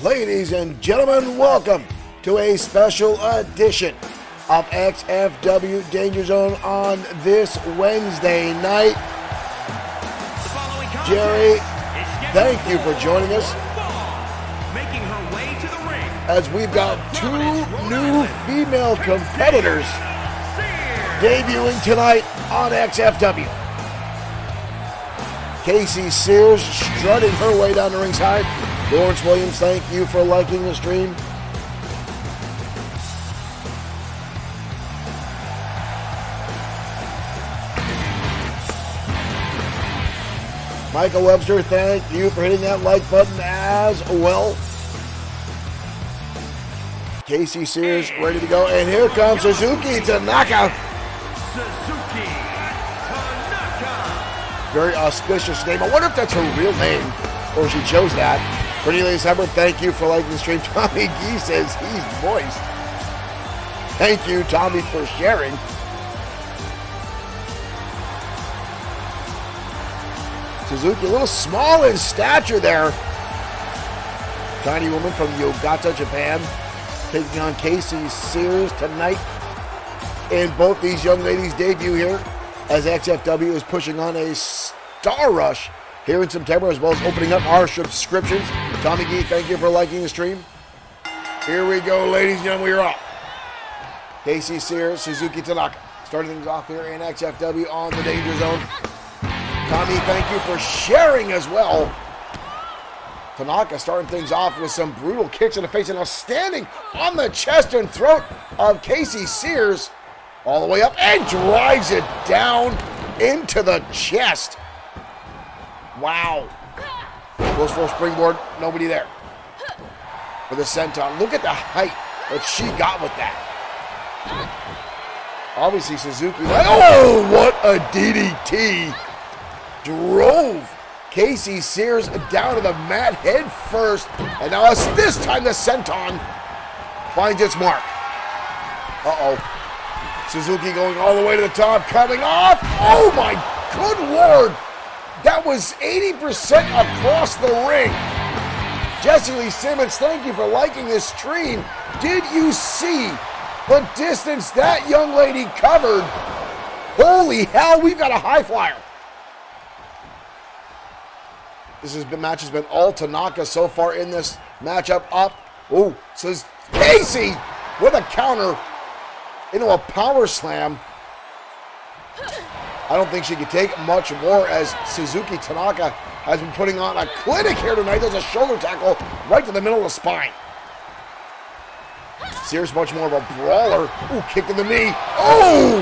Ladies and gentlemen, welcome to a special edition of XFW Danger Zone on this Wednesday night. Jerry, thank you for joining us. Making her way to the ring. As we've got two new female competitors debuting tonight on XFW. Casey Sears strutting her way down the ringside. Lawrence Williams, thank you for liking the stream. Michael Webster, thank you for hitting that like button as well. Casey Sears ready to go, and here comes Suzuki Tanaka. Suzuki Tanaka. Very auspicious name. I wonder if that's her real name, or she chose that. Cornelius Hubbard, thank you for liking the stream. Tommy Gee says he's moist. Thank you, Tommy, for sharing. Suzuki, a little small in stature there. Tiny woman from Yogata, Japan, taking on Casey Sears tonight. And both these young ladies debut here as XFW is pushing on a star rush here in September, as well as opening up our subscriptions. Tommy Gee, thank you for liking the stream. Here we go, ladies and gentlemen, we're off. Casey Sears, Suzuki Tanaka, starting things off here in XFW on the Danger Zone. Tommy, thank you for sharing as well. Tanaka starting things off with some brutal kicks in the face, and now standing on the chest and throat of Casey Sears, all the way up, and drives it down into the chest. Wow. Goes for a springboard, nobody there. For the senton. Look at the height that she got with that. Obviously Suzuki, oh, what a DDT. Drove Casey Sears down to the mat head first. And now it's this time the senton finds its mark. Uh-oh. Suzuki going all the way to the top, coming off. Oh my good Lord. That was 80% across the ring. Jesse Lee Simmons, thank you for liking this stream. Did you see the distance that young lady covered? Holy hell, we've got a high flyer. This match has been all Tanaka so far in this matchup. Up. Oh, says Casey with a counter into a power slam. I don't think she could take much more, as Suzuki Tanaka has been putting on a clinic here tonight. There's a shoulder tackle right to the middle of the spine. Sears much more of a brawler. Ooh, kick in the knee. Oh,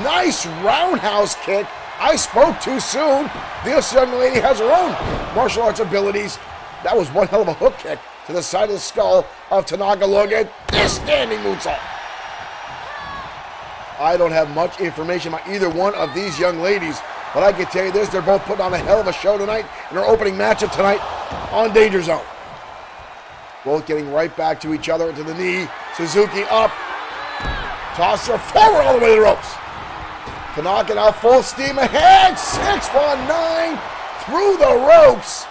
nice roundhouse kick. I spoke too soon. This young lady has her own martial arts abilities. That was one hell of a hook kick to the side of the skull of Tanaka. Look at this standing moonsault. I don't have much information about either one of these young ladies, but I can tell you this, they're both putting on a hell of a show tonight in their opening matchup tonight on Danger Zone. Both getting right back to each other, to the knee. Suzuki up. Toss her forward all the way to the ropes. Tanaka now full steam ahead. 619 through the ropes.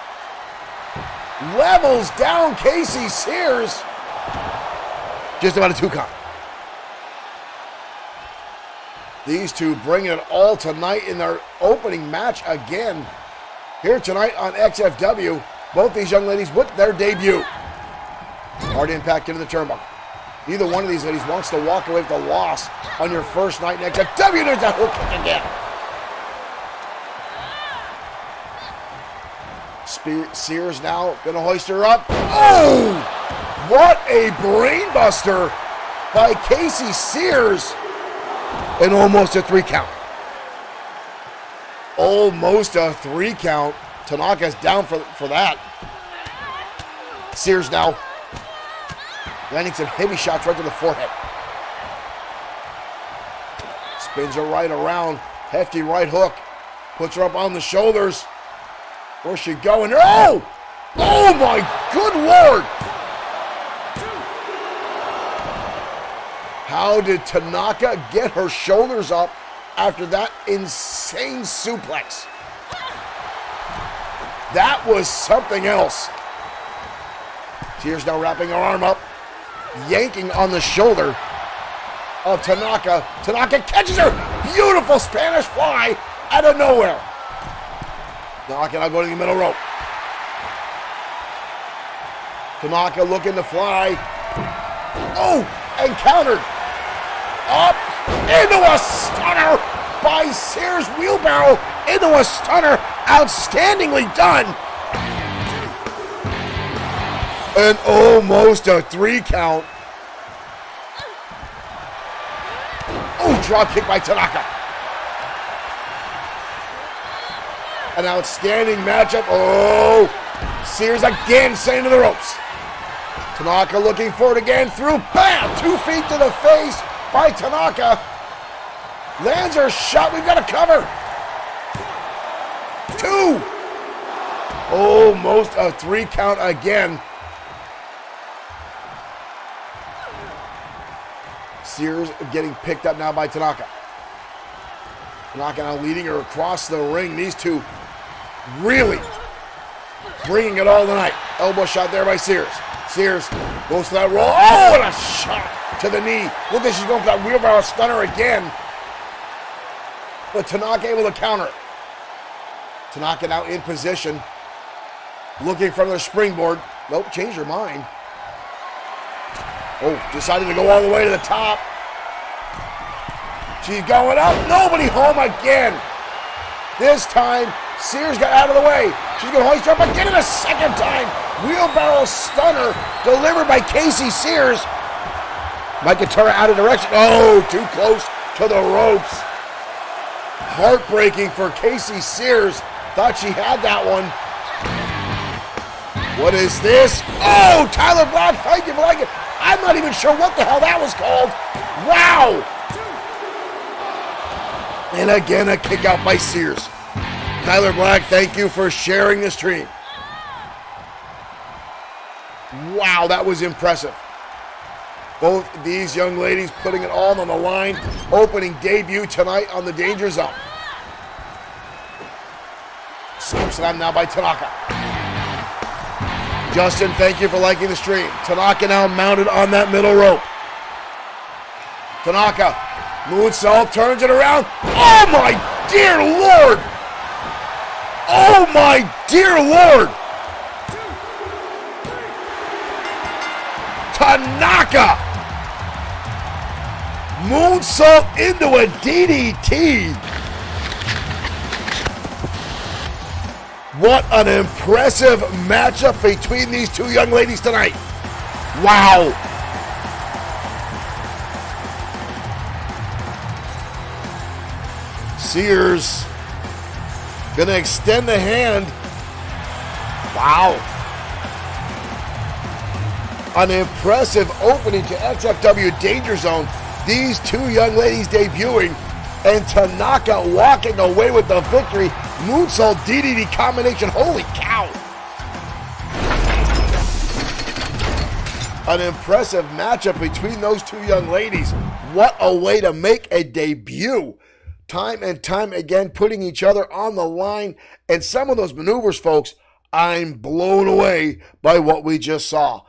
Levels down Casey Sears. Just about a 2 count. These two bringing it all tonight in their opening match again. Here tonight on XFW, both these young ladies with their debut. Hard impact into the turnbuckle. Neither one of these ladies wants to walk away with a loss on your first night in XFW. There's that hook kick again. Sears now gonna hoist her up. Oh! What a brainbuster by Casey Sears. And almost a 3 count. Almost a 3 count. Tanaka's down for that. Sears now landing some heavy shots right to the forehead. Spins her right around. Hefty right hook. Puts her up on the shoulders. Where's she going? Oh! Oh my good Lord! How did Tanaka get her shoulders up after that insane suplex? That was something else. Sears now wrapping her arm up, yanking on the shoulder of Tanaka. Tanaka catches her. Beautiful Spanish fly out of nowhere. Tanaka now going to the middle rope. Tanaka looking to fly. Oh, and countered. Up into a stunner by Sears. Wheelbarrow into a stunner. Outstandingly done. And almost a 3 count. Oh, drop kick by Tanaka. An outstanding matchup. Oh, Sears again sent into the ropes. Tanaka looking for it again through. Bam! 2 feet to the face by Tanaka. Lands her shot. We've got a cover. 2. Almost a 3 count again. Sears getting picked up now by Tanaka. Tanaka now leading her across the ring. These two really bringing it all tonight. Elbow shot there by Sears. Sears goes for that roll. Oh, and a shot to the knee. Look at, she's going for that wheelbarrow stunner again. But Tanaka able to counter. Tanaka now in position. Looking for the springboard. Nope, changed her mind. Oh, decided to go all the way to the top. She's going up. Nobody home again. This time, Sears got out of the way. She's going to hoist her up again in a second time. Wheelbarrow stunner delivered by Casey Sears. Might get her out of direction. Oh, too close to the ropes. Heartbreaking for Casey Sears. Thought she had that one. What is this? Oh, Tyler Black, thank you for liking it. I'm not even sure what the hell that was called. Wow. And again, a kick out by Sears. Tyler Black, thank you for sharing the stream. Wow, that was impressive. Both these young ladies putting it all on the line. Opening debut tonight on the Danger Zone. Scoop slam now by Tanaka. Justin, thank you for liking the stream. Tanaka now mounted on that middle rope. Tanaka, moonsault, turns it around. Oh my dear Lord! Oh my dear Lord! Tanaka! Moonsault into a DDT. What an impressive matchup between these two young ladies tonight. Wow. Sears gonna extend the hand. Wow. An impressive opening to XFW Danger Zone. These two young ladies debuting, and Tanaka walking away with the victory. Moonsault DDT combination. Holy cow. An impressive matchup between those two young ladies. What a way to make a debut. Time and time again, putting each other on the line. And some of those maneuvers, folks, I'm blown away by what we just saw.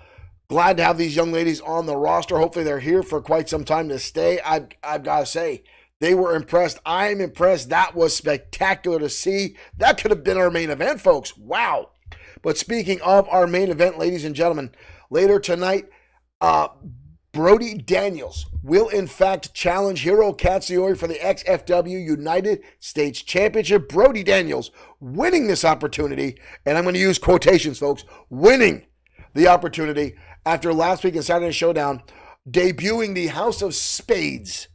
Glad to have these young ladies on the roster. Hopefully they're here for quite some time to stay. I've got to say, they were impressed. I'm impressed. That was spectacular to see. That could have been our main event, folks. Wow. But speaking of our main event, ladies and gentlemen, later tonight, Brody Daniels will in fact challenge Hiro Katsuyori for the XFW United States Championship. Brody Daniels winning this opportunity, and I'm going to use quotations, folks, winning the opportunity after last week in Saturday Showdown, debuting the House of Spades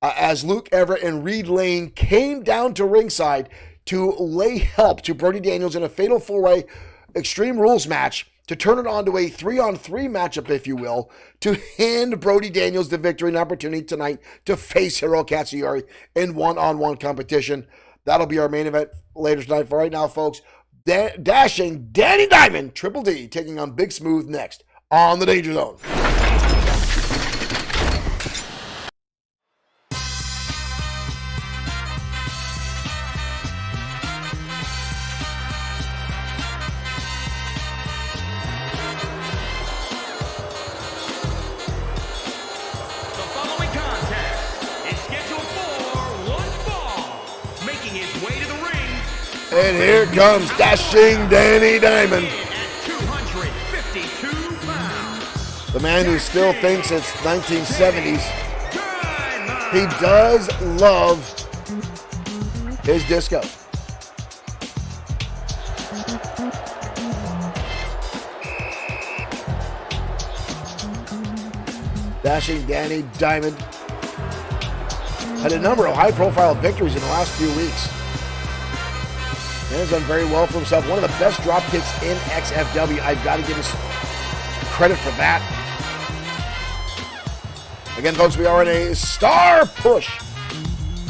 as Luke Everett and Reed Lane came down to ringside to lay help to Brody Daniels in a fatal four-way Extreme Rules match to turn it on to a 3-on-3 matchup, if you will, to hand Brody Daniels the victory and opportunity tonight to face Hiro Katsuyori in one-on-one competition. That'll be our main event later tonight. For right now, folks, dashing Danny Diamond, Triple D, taking on Big Smooth next on the Danger Zone. And here comes Dashing Danny Diamond. 252 pounds. The man who still thinks it's 1970s. He does love his disco. Dashing Danny Diamond had a number of high-profile victories in the last few weeks. And has done very well for himself. One of the best drop kicks in XFW. I've got to give us credit for that. Again, folks, we are in a star push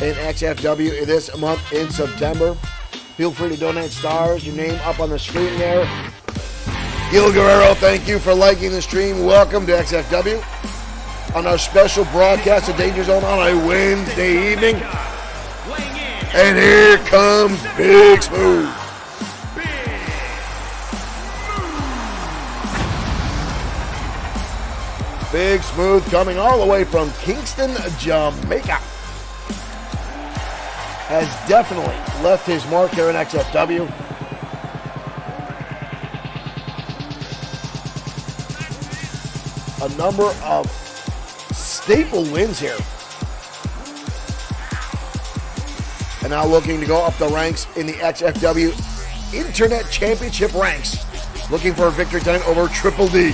in XFW this month in September. Feel free to donate stars. Your name up on the screen there. Gil Guerrero, thank you for liking the stream. Welcome to XFW on our special broadcast of Danger Zone on a Wednesday evening. And here comes Big Smooth. Big Smooth coming all the way from Kingston, Jamaica. Has definitely left his mark here in XFW. A number of staple wins here. And now looking to go up the ranks in the XFW Internet Championship ranks. Looking for a victory tonight over Triple D.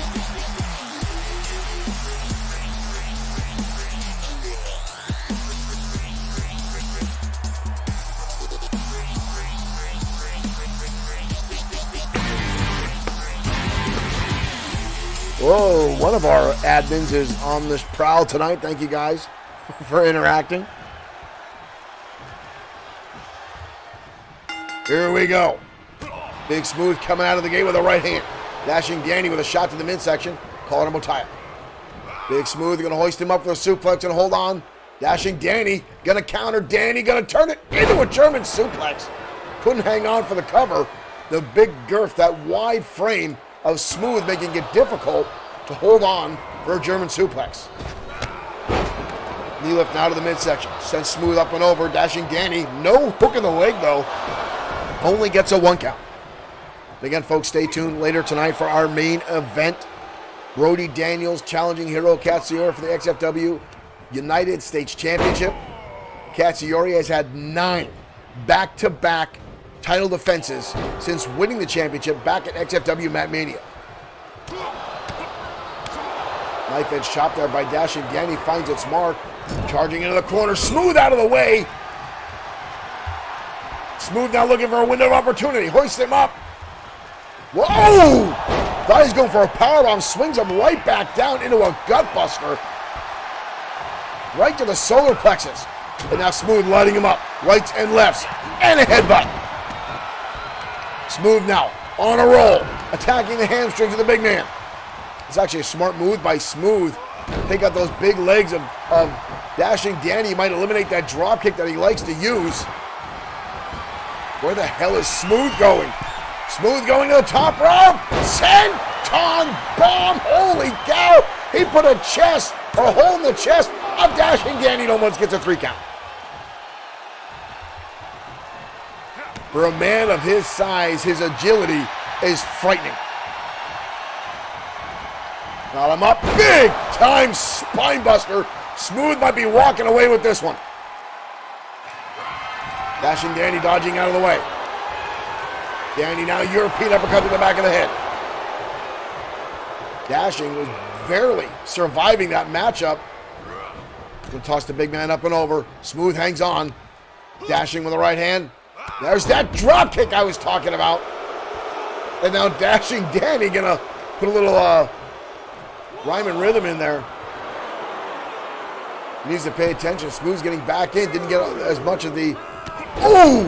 Whoa, one of our admins is on this prowl tonight. Thank you guys for interacting. Here we go. Big Smooth coming out of the gate with a right hand. Dashing Danny with a shot to the midsection. Calling him a tie-up. Big Smooth going to hoist him up for a suplex and hold on. Dashing Danny going to counter. Danny going to turn it into a German suplex. Couldn't hang on for the cover. The big girth, that wide frame of Smooth making it difficult to hold on for a German suplex. Knee lift now to the midsection. Sends Smooth up and over. Dashing Danny. No hook in the leg though. Only gets a 1 count. Again, folks, stay tuned later tonight for our main event. Brody Daniels challenging Hiro Katsuyori for the XFW United States Championship. Katsuyori has had 9 back-to-back title defenses since winning the championship back at XFW Mat Mania. Knife edge chop there by Dashing Danny finds its mark. Charging into the corner. Smooth out of the way. Smooth now looking for a window of opportunity. Hoists him up. Whoa! Thought he's going for a powerbomb. Swings him right back down into a gutbuster. Right to the solar plexus. And now Smooth lighting him up. Rights and lefts. And a headbutt. Smooth now on a roll. Attacking the hamstrings of the big man. It's actually a smart move by Smooth. Take out those big legs of Dashing Danny. He might eliminate that drop kick that he likes to use. Where the hell is Smooth going? Smooth going to the top rope. Senton bomb. Holy cow. He put a hole in the chest of Dashing Danny. And almost gets a 3 count. For a man of his size, his agility is frightening. Got him up. Big time spine buster. Smooth might be walking away with this one. Dashing Danny dodging out of the way. Danny now European uppercut to the back of the head. Dashing was barely surviving that matchup. Gonna toss the big man up and over. Smooth hangs on. Dashing with the right hand. There's that drop kick I was talking about. And now Dashing Danny gonna put a little rhyme and rhythm in there. He needs to pay attention. Smooth's getting back in. Didn't get as much of the... Oh!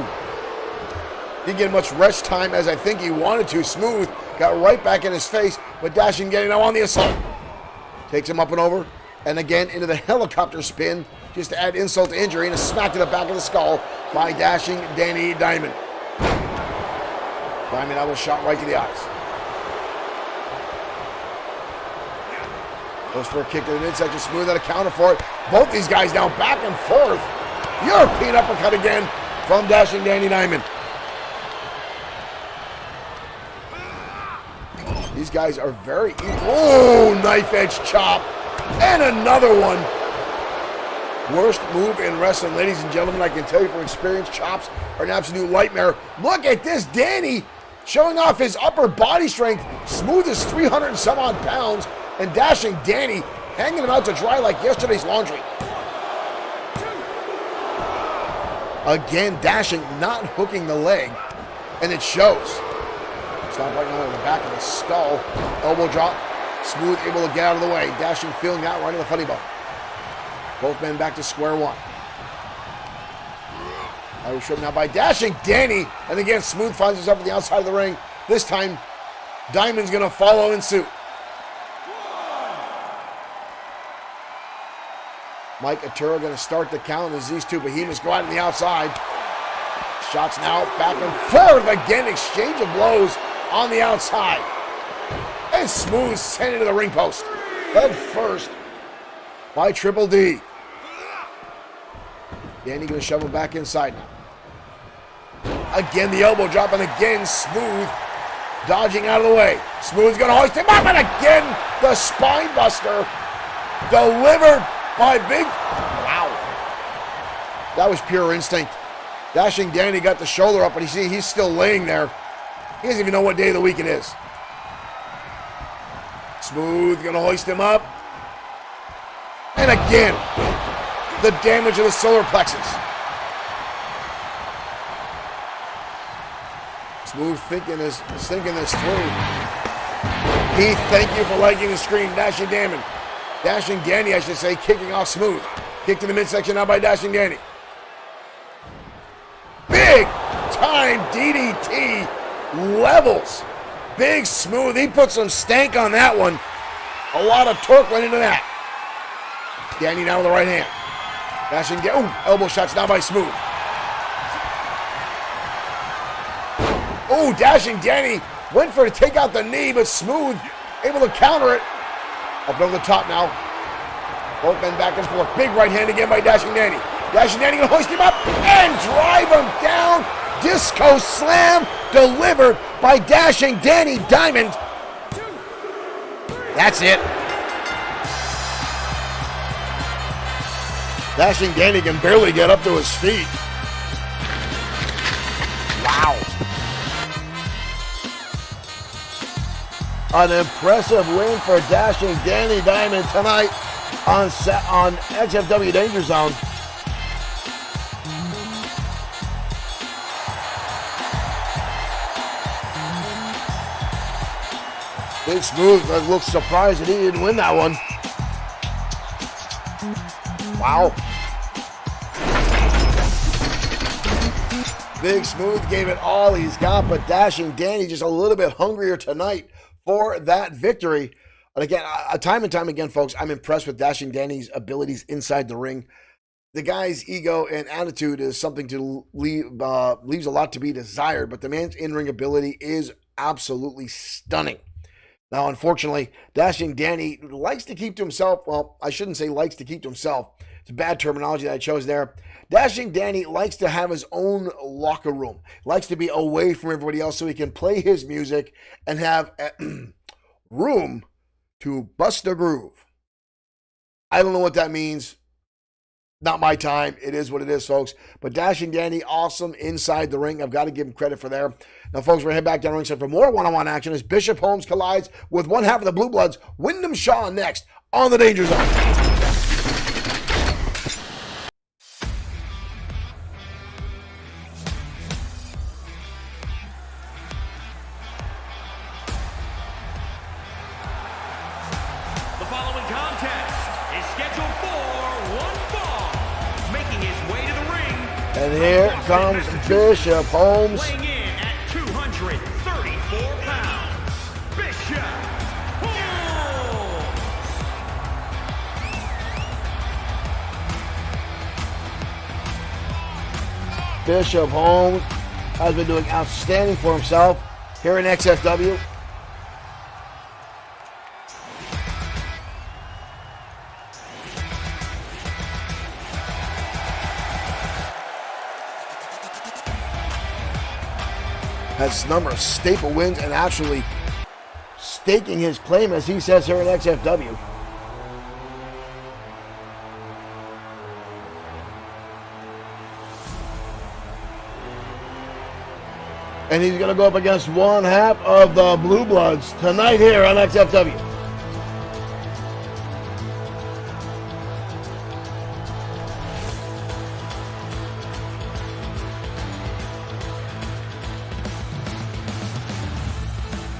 Didn't get much rest time as I think he wanted to. Smooth got right back in his face, but Dashing Danny now on the assault. Takes him up and over, and again into the helicopter spin, just to add insult to injury, and a smack to the back of the skull by Dashing Danny Diamond. Diamond now was shot right to the eyes. Goes for a kick to the midsection. Smooth out a counter for it. Both these guys now back and forth. European uppercut again from Dashing Danny Diamond. these guys are very equal. Oh, knife edge chop. And another one. Worst move in wrestling, ladies and gentlemen. I can tell you from experience, chops are an absolute nightmare. Look at this, Danny showing off his upper body strength. Smooth as 300 and some odd pounds. And Dashing Danny hanging him out to dry like yesterday's laundry. Again, Dashing not hooking the leg, and it shows. Stop right now in the back of the skull. Elbow drop. Smooth able to get out of the way. Dashing feeling that right in the funny bone. Both men back to square one. Irish whip now by Dashing Danny. And again, Smooth finds himself at the outside of the ring. This time, Diamond's going to follow in suit. Mike Atura going to start the count as these two behemoths go out on the outside. Shots now back and forth. Again, exchange of blows on the outside. And Smooth sent into the ring post. Head first by Triple D. Danny going to shove him back inside now. Again, the elbow drop, and again, Smooth dodging out of the way. Smooth's going to hoist him up, and again, the spine buster delivered by Big. Wow. That was pure instinct. Dashing Danny got the shoulder up, but he's still laying there. He doesn't even know what day of the week it is. Smooth going to hoist him up. And again, the damage of the solar plexus. Smooth thinking this through. Heath, thank you for liking the screen. Dashing Danny, I should say, kicking off Smooth. Kick to the midsection now by Dashing Danny. Big time DDT levels. Big Smooth. He put some stank on that one. A lot of torque went into that. Danny now with the right hand. Dashing Danny. Oh, elbow shots now by Smooth. Oh, Dashing Danny went for to take out the knee, but Smooth able to counter it. Up over the top now. Both men back and forth. Big right hand again by Dashing Danny. Dashing Danny going to hoist him up and drive him down. Disco slam delivered by Dashing Danny Diamond. That's it. Dashing Danny can barely get up to his feet. Wow. An impressive win for Dashing Danny Diamond tonight on XFW Danger Zone. Big Smooth looks surprised that he didn't win that one. Wow. Big Smooth gave it all he's got, but Dashing Danny just a little bit hungrier tonight for that victory. And again, time and time again, folks, I'm impressed with Dashing Danny's abilities inside the ring. The guy's ego and attitude is something to leaves a lot to be desired, but the man's in-ring ability is absolutely stunning. Now, unfortunately, Dashing Danny likes to keep to himself. Well, I shouldn't say likes to keep to himself. It's bad terminology that I chose there. Dashing Danny likes to have his own locker room. Likes to be away from everybody else so he can play his music and have room to bust a groove. I don't know what that means. Not my time. It is what it is, folks. But Dashing Danny, awesome inside the ring. I've got to give him credit for there. Now, folks, we're going to head back down ringside for more one-on-one action as Bishop Holmes collides with one half of the Blue Bloods, Wyndham Shaw, next on the Danger Zone. And here comes Bishop Holmes. Weighing in at 234 pounds, Bishop Holmes. Bishop Holmes has been doing outstanding for himself here in XFW. Has a number of staple wins and actually staking his claim, as he says here at XFW. And he's going to go up against one half of the Blue Bloods tonight here on XFW.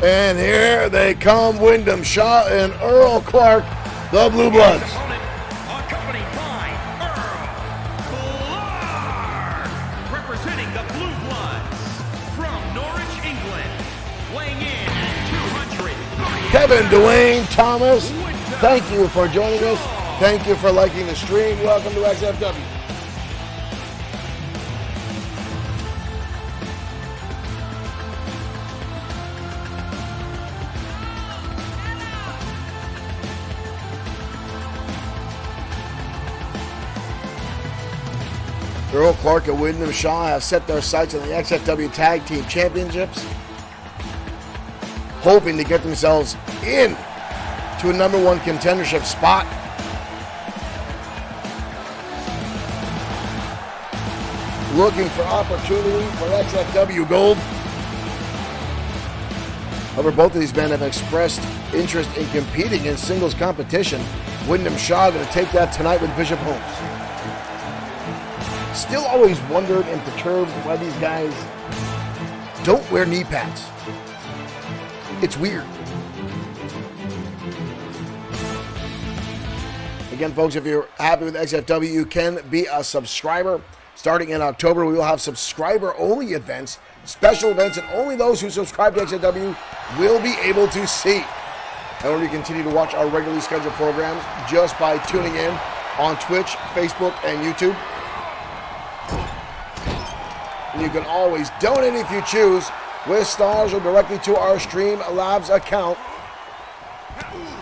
And here they come, Wyndham Shaw and Earl Clark, the Blue Bloods. Accompanied by Earl Clark, representing the Blue Bloods from Norwich, England, weighing in at 230. Kevin Dwayne Thomas, thank you for joining us. Thank you for liking the stream. Welcome to XFW. Earl Clark and Wyndham Shaw have set their sights on the XFW Tag Team Championships, hoping to get themselves in to a #1 contendership spot. Looking for opportunity for XFW Gold. However, both of these men have expressed interest in competing in singles competition. Wyndham Shaw going to take that tonight with Bishop Holmes. Still always wondered and perturbed why these guys don't wear knee pads. It's weird. Again, folks, if you're happy with XFW, you can be a subscriber. Starting in October, we will have subscriber-only events, special events, and only those who subscribe to XFW will be able to see. And we continue to watch our regularly scheduled programs just by tuning in on Twitch, Facebook, and YouTube. And you can always donate if you choose with stars or directly to our Streamlabs account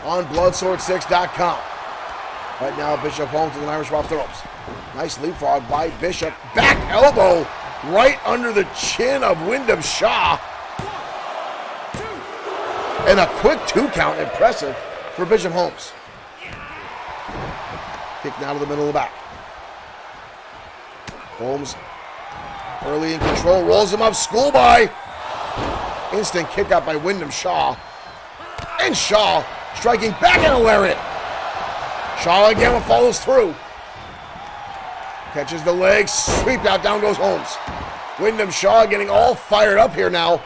on Bloodsword6.com. Right now, Bishop Holmes with an Irish off the ropes. Nice leapfrog by Bishop. Back elbow right under the chin of Wyndham Shaw. And a quick 2 count. Impressive for Bishop Holmes. Kick now to the middle of the back. Holmes early in control, rolls him up, school by. Instant kick out by Wyndham Shaw. And Shaw striking back in a lariat. Shaw again follows through. Catches the leg, sweep out, down goes Holmes. Wyndham Shaw getting all fired up here now.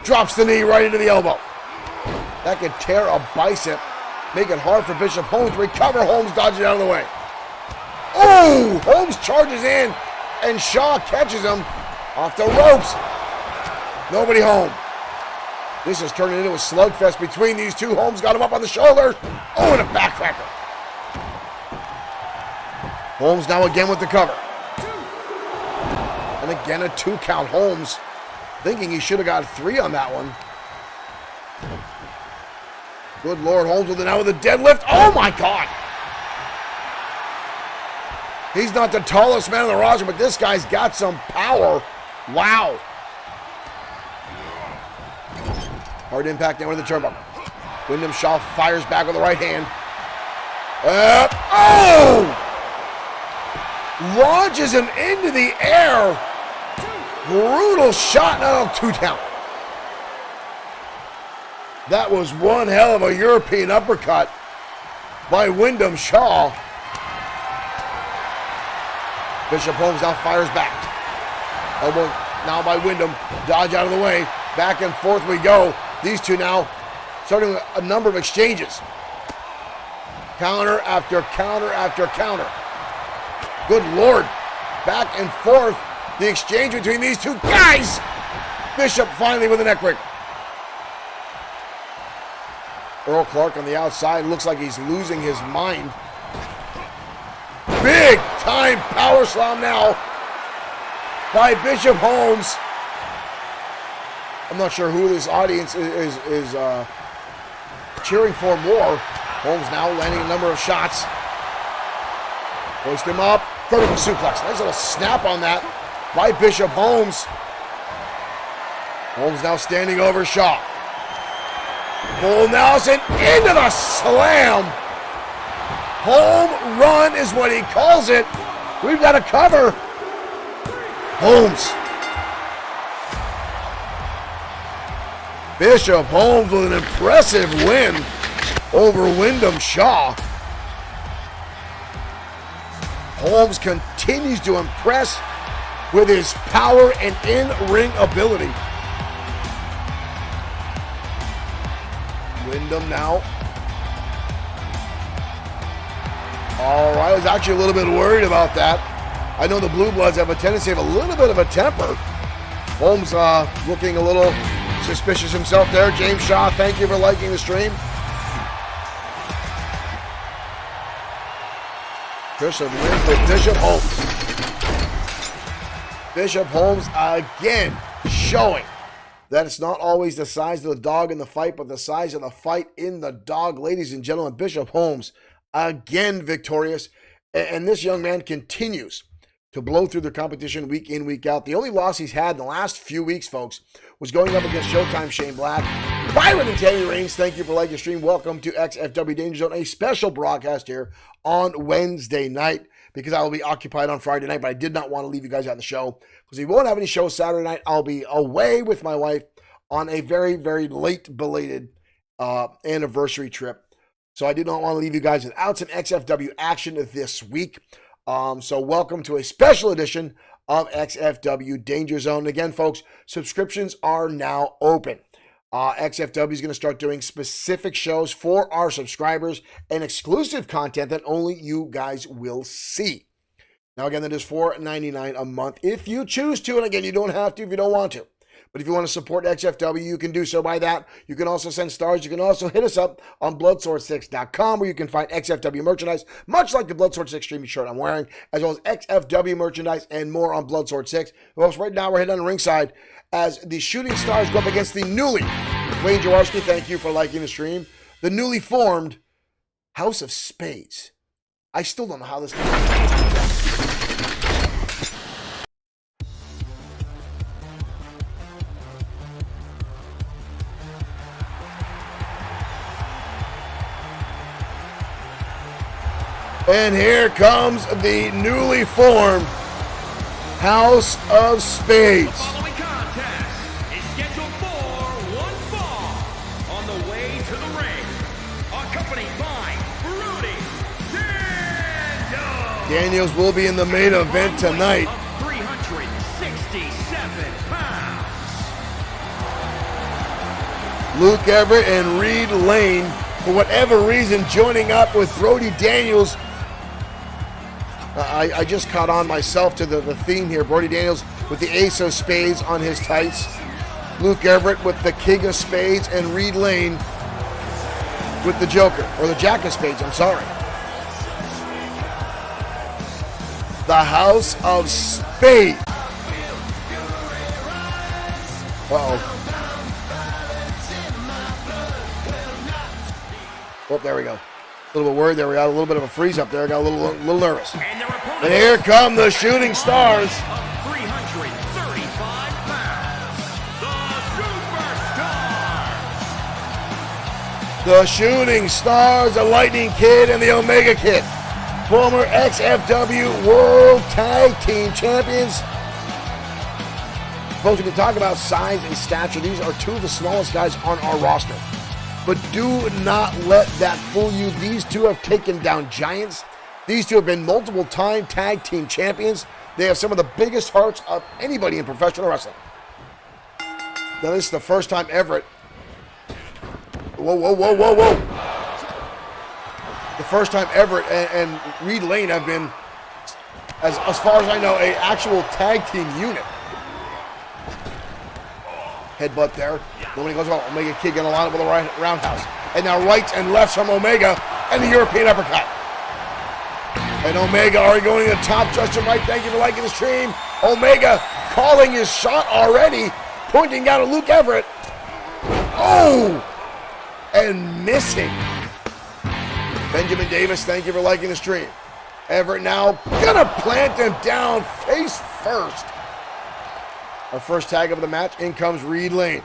Drops the knee right into the elbow. That could tear a bicep, make it hard for Bishop Holmes to recover. Holmes dodges it out of the way. Oh! Holmes charges in, and Shaw catches him off the ropes. Nobody home. This is turning into a slugfest between these two. Holmes got him up on the shoulders. Oh, and a backcracker. Holmes now again with the cover. And again a 2 count. Holmes thinking he should have got 3 on that one. Good Lord, Holmes with it now with a deadlift. Oh my God! He's not the tallest man on the roster, but this guy's got some power. Wow. Hard impact now with the turnbuckle. Wyndham Shaw fires back with the right hand. Oh! Launches him into the air. Brutal shot, now 2 count. That was one hell of a European uppercut by Wyndham Shaw. Bishop Holmes now fires back. Elbow now by Wyndham. Dodge out of the way. Back and forth we go. These two now starting a number of exchanges. Counter after counter after counter. Good Lord. Back and forth. The exchange between these two guys. Bishop finally with a neckbreaker. Earl Clark on the outside. Looks like he's losing his mind. Big time power slam now by Bishop Holmes. I'm not sure who this audience is cheering for more. Holmes now landing a number of shots. Hoist him up. Vertical suplex. Nice little snap on that by Bishop Holmes. Holmes now standing over Shaw. Bull Nelson into the slam. Home run is what he calls it. We've got a cover. Holmes. Bishop Holmes with an impressive win over Wyndham Shaw. Holmes continues to impress with his power and in-ring ability. Wyndham now. All right, I was actually a little bit worried about that. I know the Blue Bloods have a tendency of a little bit of a temper. Holmes looking a little suspicious himself there. James Shaw, thank you for liking the stream. Bishop wins with Bishop Holmes. Bishop Holmes again showing that it's not always the size of the dog in the fight, but the size of the fight in the dog. Ladies and gentlemen, Bishop Holmes again victorious. And this young man continues to blow through the competition week in, week out. The only loss he's had in the last few weeks, folks, was going up against Showtime Shane Black. Byron and Tammy Reigns, thank you for liking the stream. Welcome to XFW Danger Zone, a special broadcast here on Wednesday night, because I will be occupied on Friday night, but I did not want to leave you guys out of the show because we won't have any shows Saturday night. I'll be away with my wife on a very, very late belated anniversary trip. So I did not want to leave you guys without some XFW action this week. So welcome to a special edition of XFW Danger Zone. Again, folks, subscriptions are now open. XFW is going to start doing specific shows for our subscribers and exclusive content that only you guys will see. Now, again, that is $4.99 a month if you choose to. And again, you don't have to if you don't want to. But if you want to support XFW, you can do so by that. You can also send stars. You can also hit us up on Bloodsword6.com, where you can find XFW merchandise, much like the Bloodsword6 Streaming shirt I'm wearing, as well as XFW merchandise and more on Bloodsword6. Folks, right now we're heading on ringside as the Shooting Stars go up against the newly, Wayne Jaworski, thank you for liking the stream, the newly formed House of Spades. I still don't know how this can And here comes the newly formed House of Spades. The following contest is scheduled for one fall on the way to the ring, accompanied by Brody Daniels. Daniels will be in the main event tonight. 367 pounds. Luke Everett and Reed Lane, for whatever reason, joining up with Brody Daniels. I just caught on myself to the theme here. Brody Daniels with the Ace of Spades on his tights. Luke Everett with the King of Spades. And Reed Lane with the Joker. Or the Jack of Spades, I'm sorry. The House of Spades. Uh-oh. Oh, there we go. A little bit worried there. We got a little bit of a freeze up there. I got a little nervous. And here come the Shooting Stars. 335 pounds. The The Superstars. Shooting Stars, the Lightning Kid and the Omega Kid. Former XFW World Tag Team Champions. Folks, we can talk about size and stature. These are two of the smallest guys on our roster. But do not let that fool you. These two have taken down giants. These two have been multiple-time tag team champions. They have some of the biggest hearts of anybody in professional wrestling. Now, this is the first time Everett. Whoa, whoa, whoa, whoa, whoa. The first time Everett and Reed Lane have been, as far as I know, an actual tag team unit. Headbutt there. Nobody goes well. Omega Kid getting a line up with a right roundhouse. And now rights and lefts from Omega and the European uppercut. And Omega already going to the top. Justin Wright, thank you for liking the stream. Omega calling his shot already. Pointing down at Luke Everett. Oh! And missing. Benjamin Davis, thank you for liking the stream. Everett now gonna plant him down face first. Our first tag of the match. In comes Reed Lane.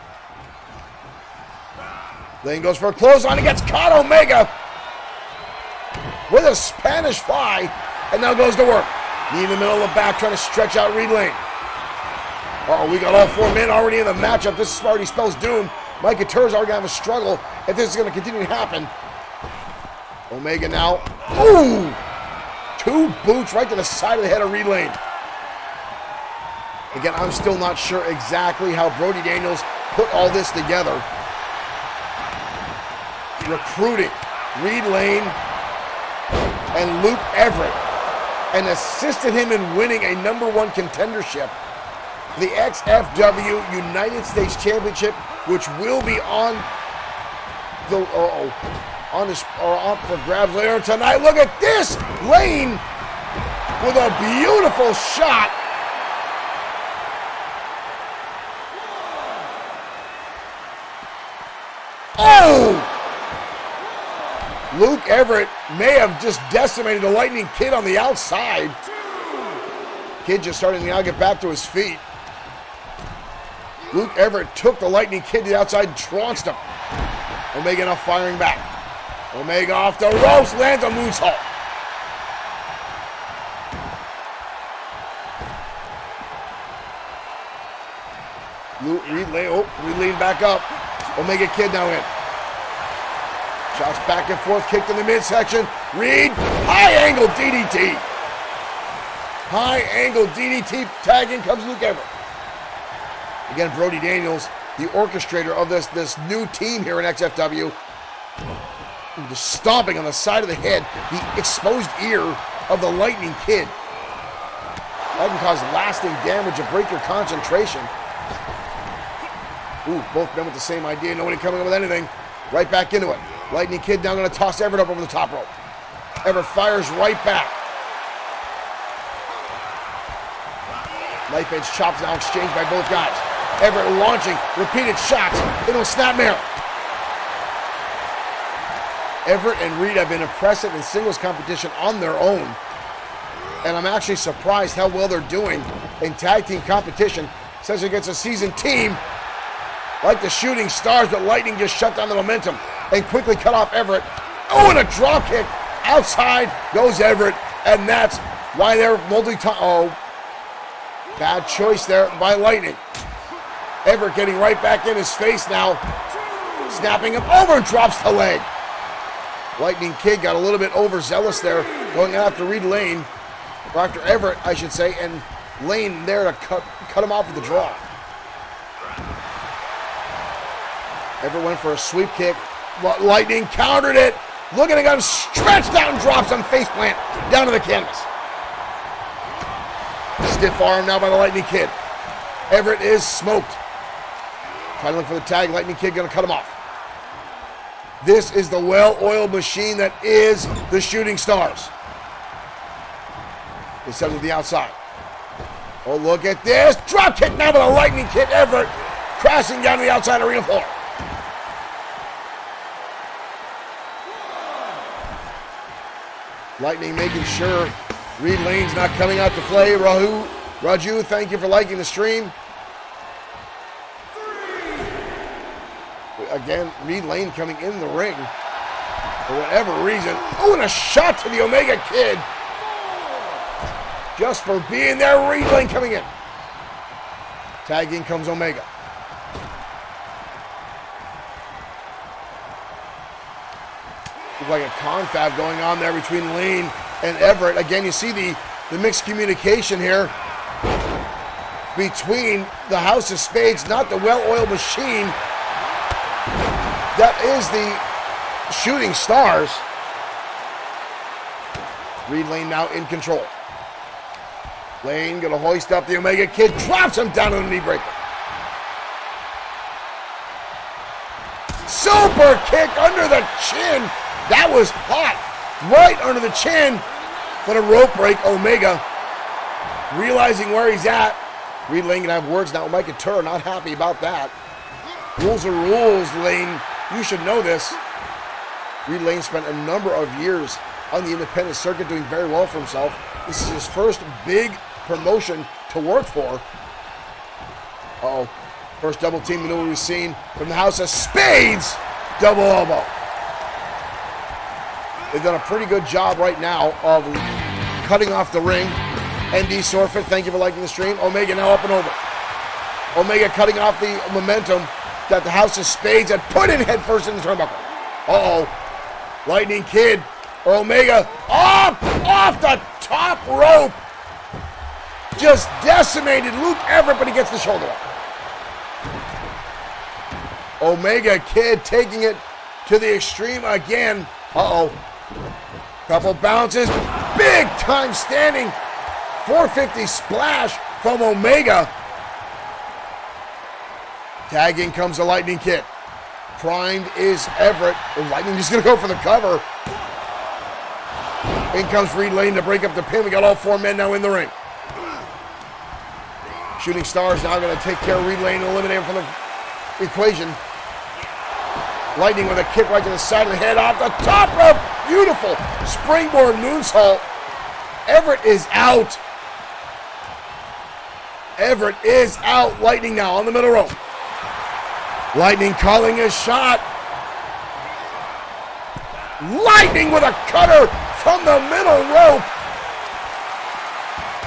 Lane goes for a clothesline. He gets caught. Omega with a Spanish fly. And now goes to work. Knee in the middle of the back, trying to stretch out Reed Lane. Uh-oh, we got all 4 men already in the matchup. This already spells doom. Mike Couture's already going to have a struggle if this is going to continue to happen. Omega now. Ooh! 2 boots right to the side of the head of Reed Lane. Again, I'm still not sure exactly how Brody Daniels put all this together. Recruiting Reed Lane and Luke Everett and assisted him in winning a #1 contendership, the XFW United States Championship, which will be on the on for grabs later tonight. Look at this! Lane with a beautiful shot. Oh! Luke Everett may have just decimated the Lightning Kid on the outside. Kid just starting to now get back to his feet. Luke Everett took the Lightning Kid to the outside and trounced him. Omega now firing back. Omega off the ropes, lands a moonsault. Reed Lane back up. Omega Kid now in. Shots back and forth, kicked in the midsection. Reed, high angle DDT. High angle DDT, tagging comes Luke Everett. Again, Brody Daniels, the orchestrator of this new team here in XFW. Just stomping on the side of the head, the exposed ear of the Lightning Kid. That can cause lasting damage and break your concentration. Ooh, both men with the same idea, nobody coming up with anything. Right back into it. Lightning Kid now going to toss Everett up over the top rope. Everett fires right back. Knife edge chops now exchanged by both guys. Everett launching repeated shots into a snapmare. Everett and Reed have been impressive in singles competition on their own. And I'm actually surprised how well they're doing in tag team competition, especially against a seasoned team like the Shooting Stars, but Lightning just shut down the momentum and quickly cut off Everett. Oh, and a drop kick. Outside goes Everett, and that's why they're oh, bad choice there by Lightning. Everett getting right back in his face now, snapping him over and drops the leg. Lightning Kid got a little bit overzealous there, going after Reed Lane, or after Everett, I should say, and Lane there to cut him off with the draw. Everett went for a sweep kick. Lightning countered it. Look at him stretched out and drops him face plant down to the canvas. Stiff arm now by the Lightning Kid. Everett is smoked. Trying to look for the tag. Lightning Kid going to cut him off. This is the well-oiled machine that is the Shooting Stars. They set to the outside. Oh, look at this. Drop kick now by the Lightning Kid. Everett crashing down to the outside arena floor. Lightning making sure Reed Lane's not coming out to play. Raju, thank you for liking the stream. Again, Reed Lane coming in the ring for whatever reason. Oh, and a shot to the Omega Kid. Just for being there, Reed Lane coming in. Tag in comes Omega. Looks like a confab going on there between Lane and Everett. Again, you see the mixed communication here between the House of Spades, not the well-oiled machine that is the Shooting Stars. Reed Lane now in control. Lane gonna hoist up the Omega Kid, drops him down to the knee breaker. Super kick under the chin. That was hot, right under the chin. But a rope break, Omega realizing where he's at. Reed Lane gonna have words now with Mike Couture, not happy about that. Rules are rules, Lane. You should know this. Reed Lane spent a number of years on the independent circuit doing very well for himself. This is his first big promotion to work for. Uh-oh. First double team maneuver we've seen from the House of Spades. Double elbow. They've done a pretty good job right now of cutting off the ring. ND Sorfit, thank you for liking the stream. Omega now up and over. Omega cutting off the momentum that the House of Spades had put in head first in the turnbuckle. Uh-oh. Lightning Kid. Omega off the top rope. Just decimated Luke Everett, but he gets the shoulder up. Omega Kid taking it to the extreme again. Uh-oh. Couple bounces. Big time standing 450 splash from Omega. Tagging comes the Lightning Kid. Primed is Everett. The Lightning just going to go for the cover. In comes Reed Lane to break up the pin. We got all four men now in the ring. Shooting Stars now going to take care of Reed Lane and eliminate him from the equation. Lightning with a kick right to the side of the head off the top rope. Beautiful springboard moonsault. Everett is out. Everett is out. Lightning now on the middle rope. Lightning calling his shot. Lightning with a cutter from the middle rope.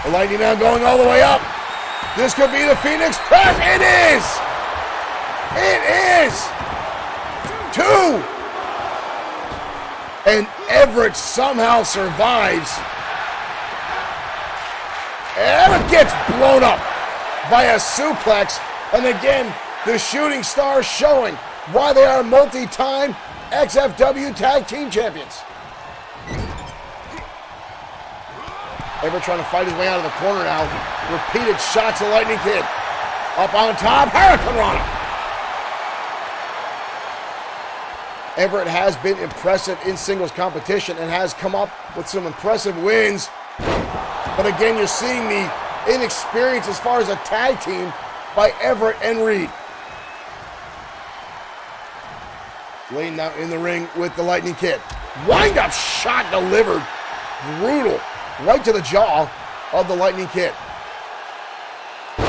The Lightning now going all the way up. This could be the Phoenix Press. It is. It is. 2. And Everett somehow survives. And it gets blown up by a suplex. And again, the Shooting Stars showing why they are multi-time XFW Tag Team Champions. Everett trying to fight his way out of the corner now. Repeated shots of Lightning Kid. Up on top, Hurricane Rana. Everett has been impressive in singles competition and has come up with some impressive wins. But again, you're seeing the inexperience as far as a tag team by Everett and Reed. Lane now in the ring with the Lightning Kid. Wind-up shot delivered. Brutal. Right to the jaw of the Lightning Kid.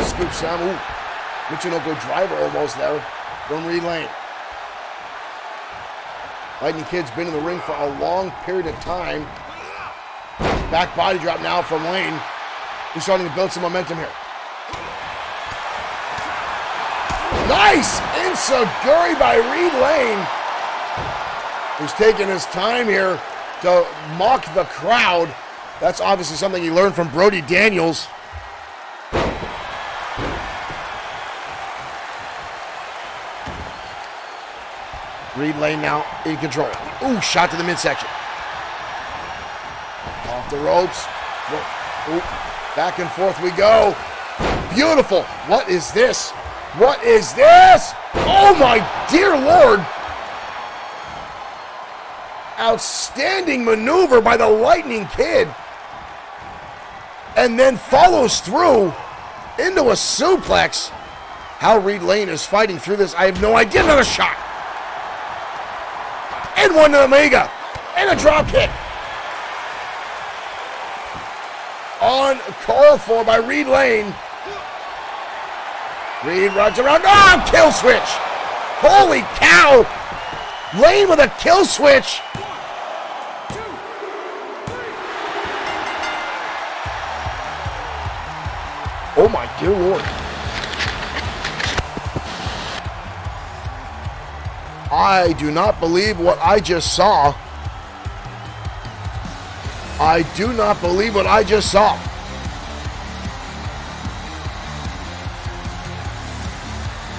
Scoop Samu. Michinoku driver almost there from Reed Lane. Lightning Kid's been in the ring for a long period of time. Back body drop now from Lane. He's starting to build some momentum here. Nice enziguri by Reed Lane. He's taking his time here to mock the crowd. That's obviously something he learned from Brody Daniels. Reed Lane now in control. Ooh, shot to the midsection. Off the ropes. Ooh, back and forth we go. Beautiful. What is this? What is this? Oh my dear Lord. Outstanding maneuver by the Lightning Kid. And then follows through into a suplex. How Reed Lane is fighting through this, I have no idea. Another shot. And one to Omega. And a drop kick. Uncalled for by Reed Lane. Reed runs around. Oh, kill switch. Holy cow. Lane with a kill switch. Oh my dear Lord. I do not believe what I just saw. I do not believe what I just saw.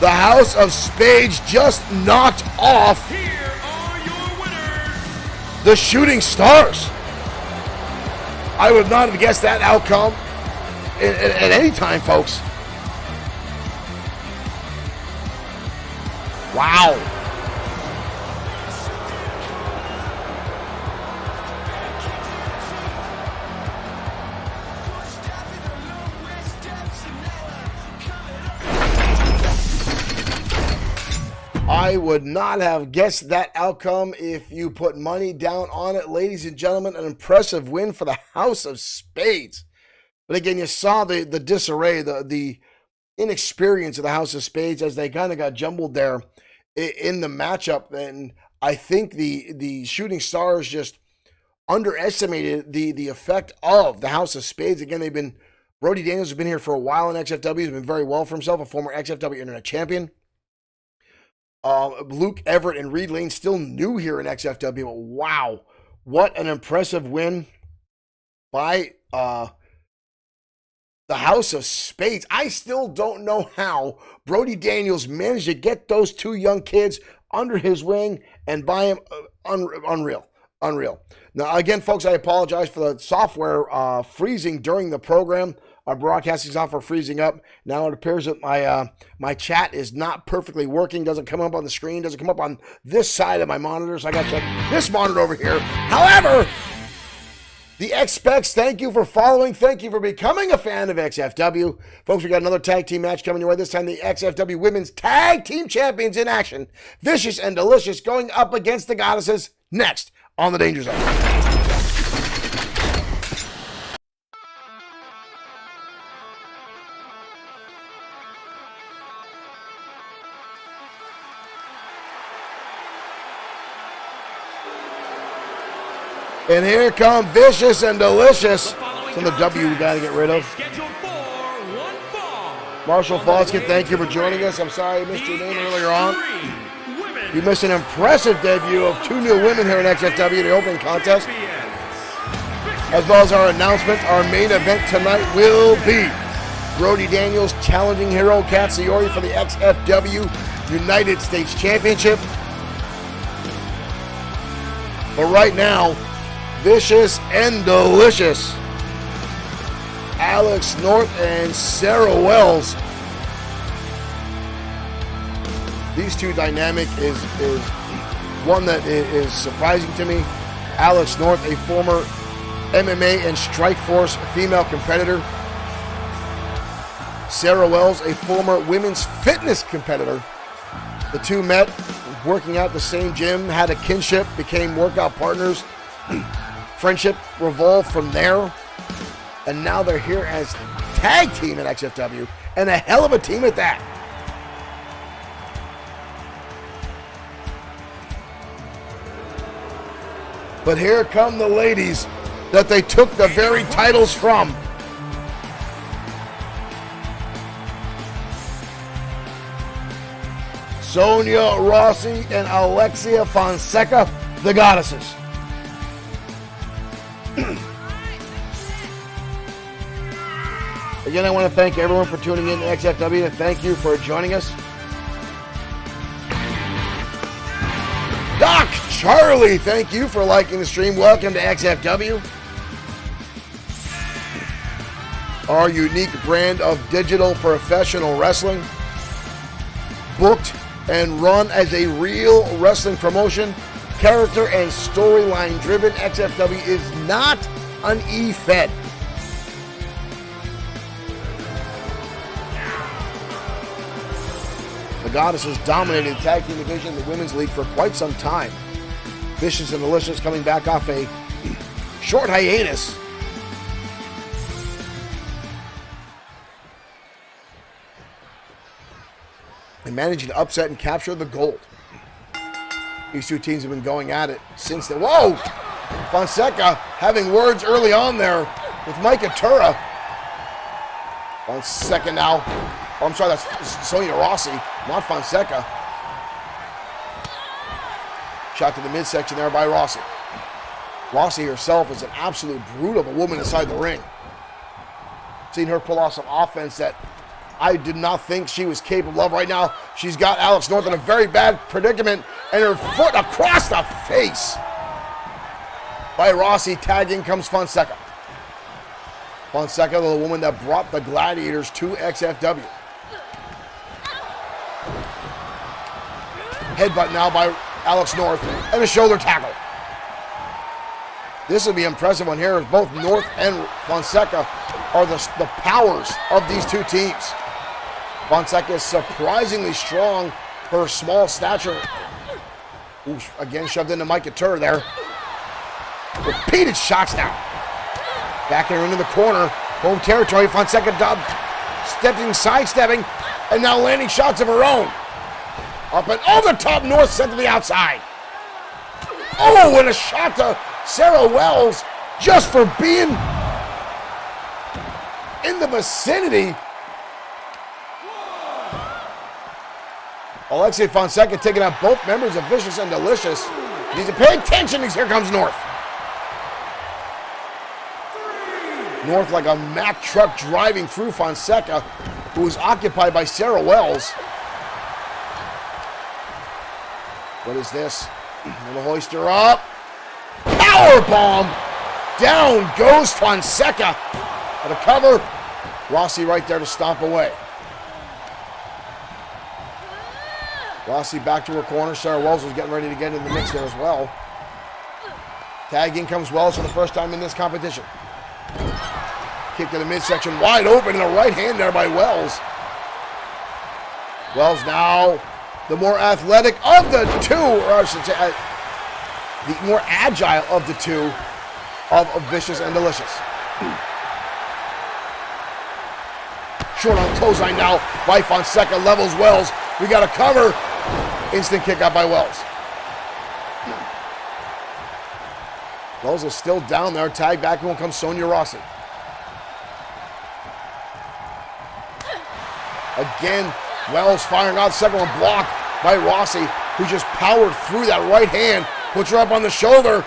The House of Spades just knocked off Here are your winners. the Shooting Stars. I would not have guessed that outcome at any time, folks. Wow. I would not have guessed that outcome if you put money down on it. Ladies and gentlemen, an impressive win for the House of Spades. But again, you saw the disarray, the inexperience of the House of Spades as they kind of got jumbled there in the matchup. And I think the Shooting Stars just underestimated the effect of the House of Spades. Again, Brody Daniels has been here for a while in XFW. He's been very well for himself, a former XFW Internet Champion. Luke Everett and Reed Lane still new here in XFW. But wow, what an impressive win by the House of Spades. I still don't know how Brody Daniels managed to get those two young kids under his wing and buy him. Unreal. Now, again, folks, I apologize for the software freezing during the program. Our broadcasting software freezing up. Now it appears that my chat is not perfectly working. Doesn't come up on the screen. Doesn't come up on this side of my monitor. So I got to check this monitor over here. However, the X-Specs, thank you for following. Thank you for becoming a fan of XFW. Folks, we got another tag team match coming your way. This time, the XFW Women's Tag Team Champions in action. Vicious and Delicious going up against the Goddesses next on the Danger Zone. And here come Vicious and Delicious. It's on the W we got to get rid of. Marshall Foskin, thank you for joining us. I'm sorry I missed your name earlier on. You missed an impressive debut of two new women here in XFW, the opening contest. As well as our announcement, our main event tonight will be Brody Daniels challenging Hiro Katsuyori for the XFW United States Championship. But right now, Vicious and Delicious, Alex North and Sarah Wells. These two dynamic is one that is surprising to me. Alex North, a former MMA and Strikeforce female competitor. Sarah Wells, a former women's fitness competitor. The two met working out the same gym, had a kinship, became workout partners. Friendship revolved from there, and now they're here as tag team at XFW, and a hell of a team at that. But here come the ladies that they took the very titles from. Sonia Rossi and Alexia Fonseca, the Goddesses. Again, I want to thank everyone for tuning in to XFW, and thank you for joining us. Doc Charlie, thank you for liking the stream. Welcome to XFW. Our unique brand of digital professional wrestling. Booked and run as a real wrestling promotion. Character and storyline driven. XFW is not an E-Fed. The Goddesses dominated the tag team division in the Women's League for quite some time. Vicious and Delicious coming back off a short hiatus. And managing to upset and capture the gold. These two teams have been going at it since then. Whoa! Fonseca having words early on there with Mike Atura. Fonseca now. Oh, I'm sorry, that's Sonia Rossi, not Fonseca. Shot to the midsection there by Rossi. Rossi herself is an absolute brute of a woman inside the ring. Seen her pull off some offense that I did not think she was capable of. Right now, she's got Alex North in a very bad predicament, and her foot across the face by Rossi. Tagging comes Fonseca. Fonseca, the woman that brought the Gladiators to XFW. Headbutt now by Alex North, and a shoulder tackle. This will be an impressive one here, as both North and Fonseca are the powers of these two teams. Fonseca is surprisingly strong for her small stature. Ooh, again shoved into Mike Atura there. Repeated shots now. Backing her into the corner. Home territory. Fonseca sidestepping, and now landing shots of her own. Up and over the top, North sent to the outside. Oh, and a shot to Sarah Wells just for being in the vicinity. Alexei Fonseca taking out both members of Vicious and Delicious. You need to pay attention because here comes North. North like a Mack truck driving through Fonseca, who is occupied by Sarah Wells. What is this? Gonna hoist her up. Powerbomb! Down goes Fonseca. At a cover. Rossi right there to stomp away. Rossi back to her corner. Sarah Wells was getting ready to get in the mix there as well. Tag in comes Wells for the first time in this competition. Kick to the midsection, wide open, and a right hand there by Wells. Wells now the more athletic of the two, or I should say, the more agile of the two of Vicious and Delicious. Short on clothesline now by Fonseca, levels Wells. We got a cover. Instant kick out by Wells. Wells is still down there. Tag back, and comes Sonia Rossi. Again, Wells firing out. Second one blocked by Rossi, who just powered through that right hand. Puts her up on the shoulder.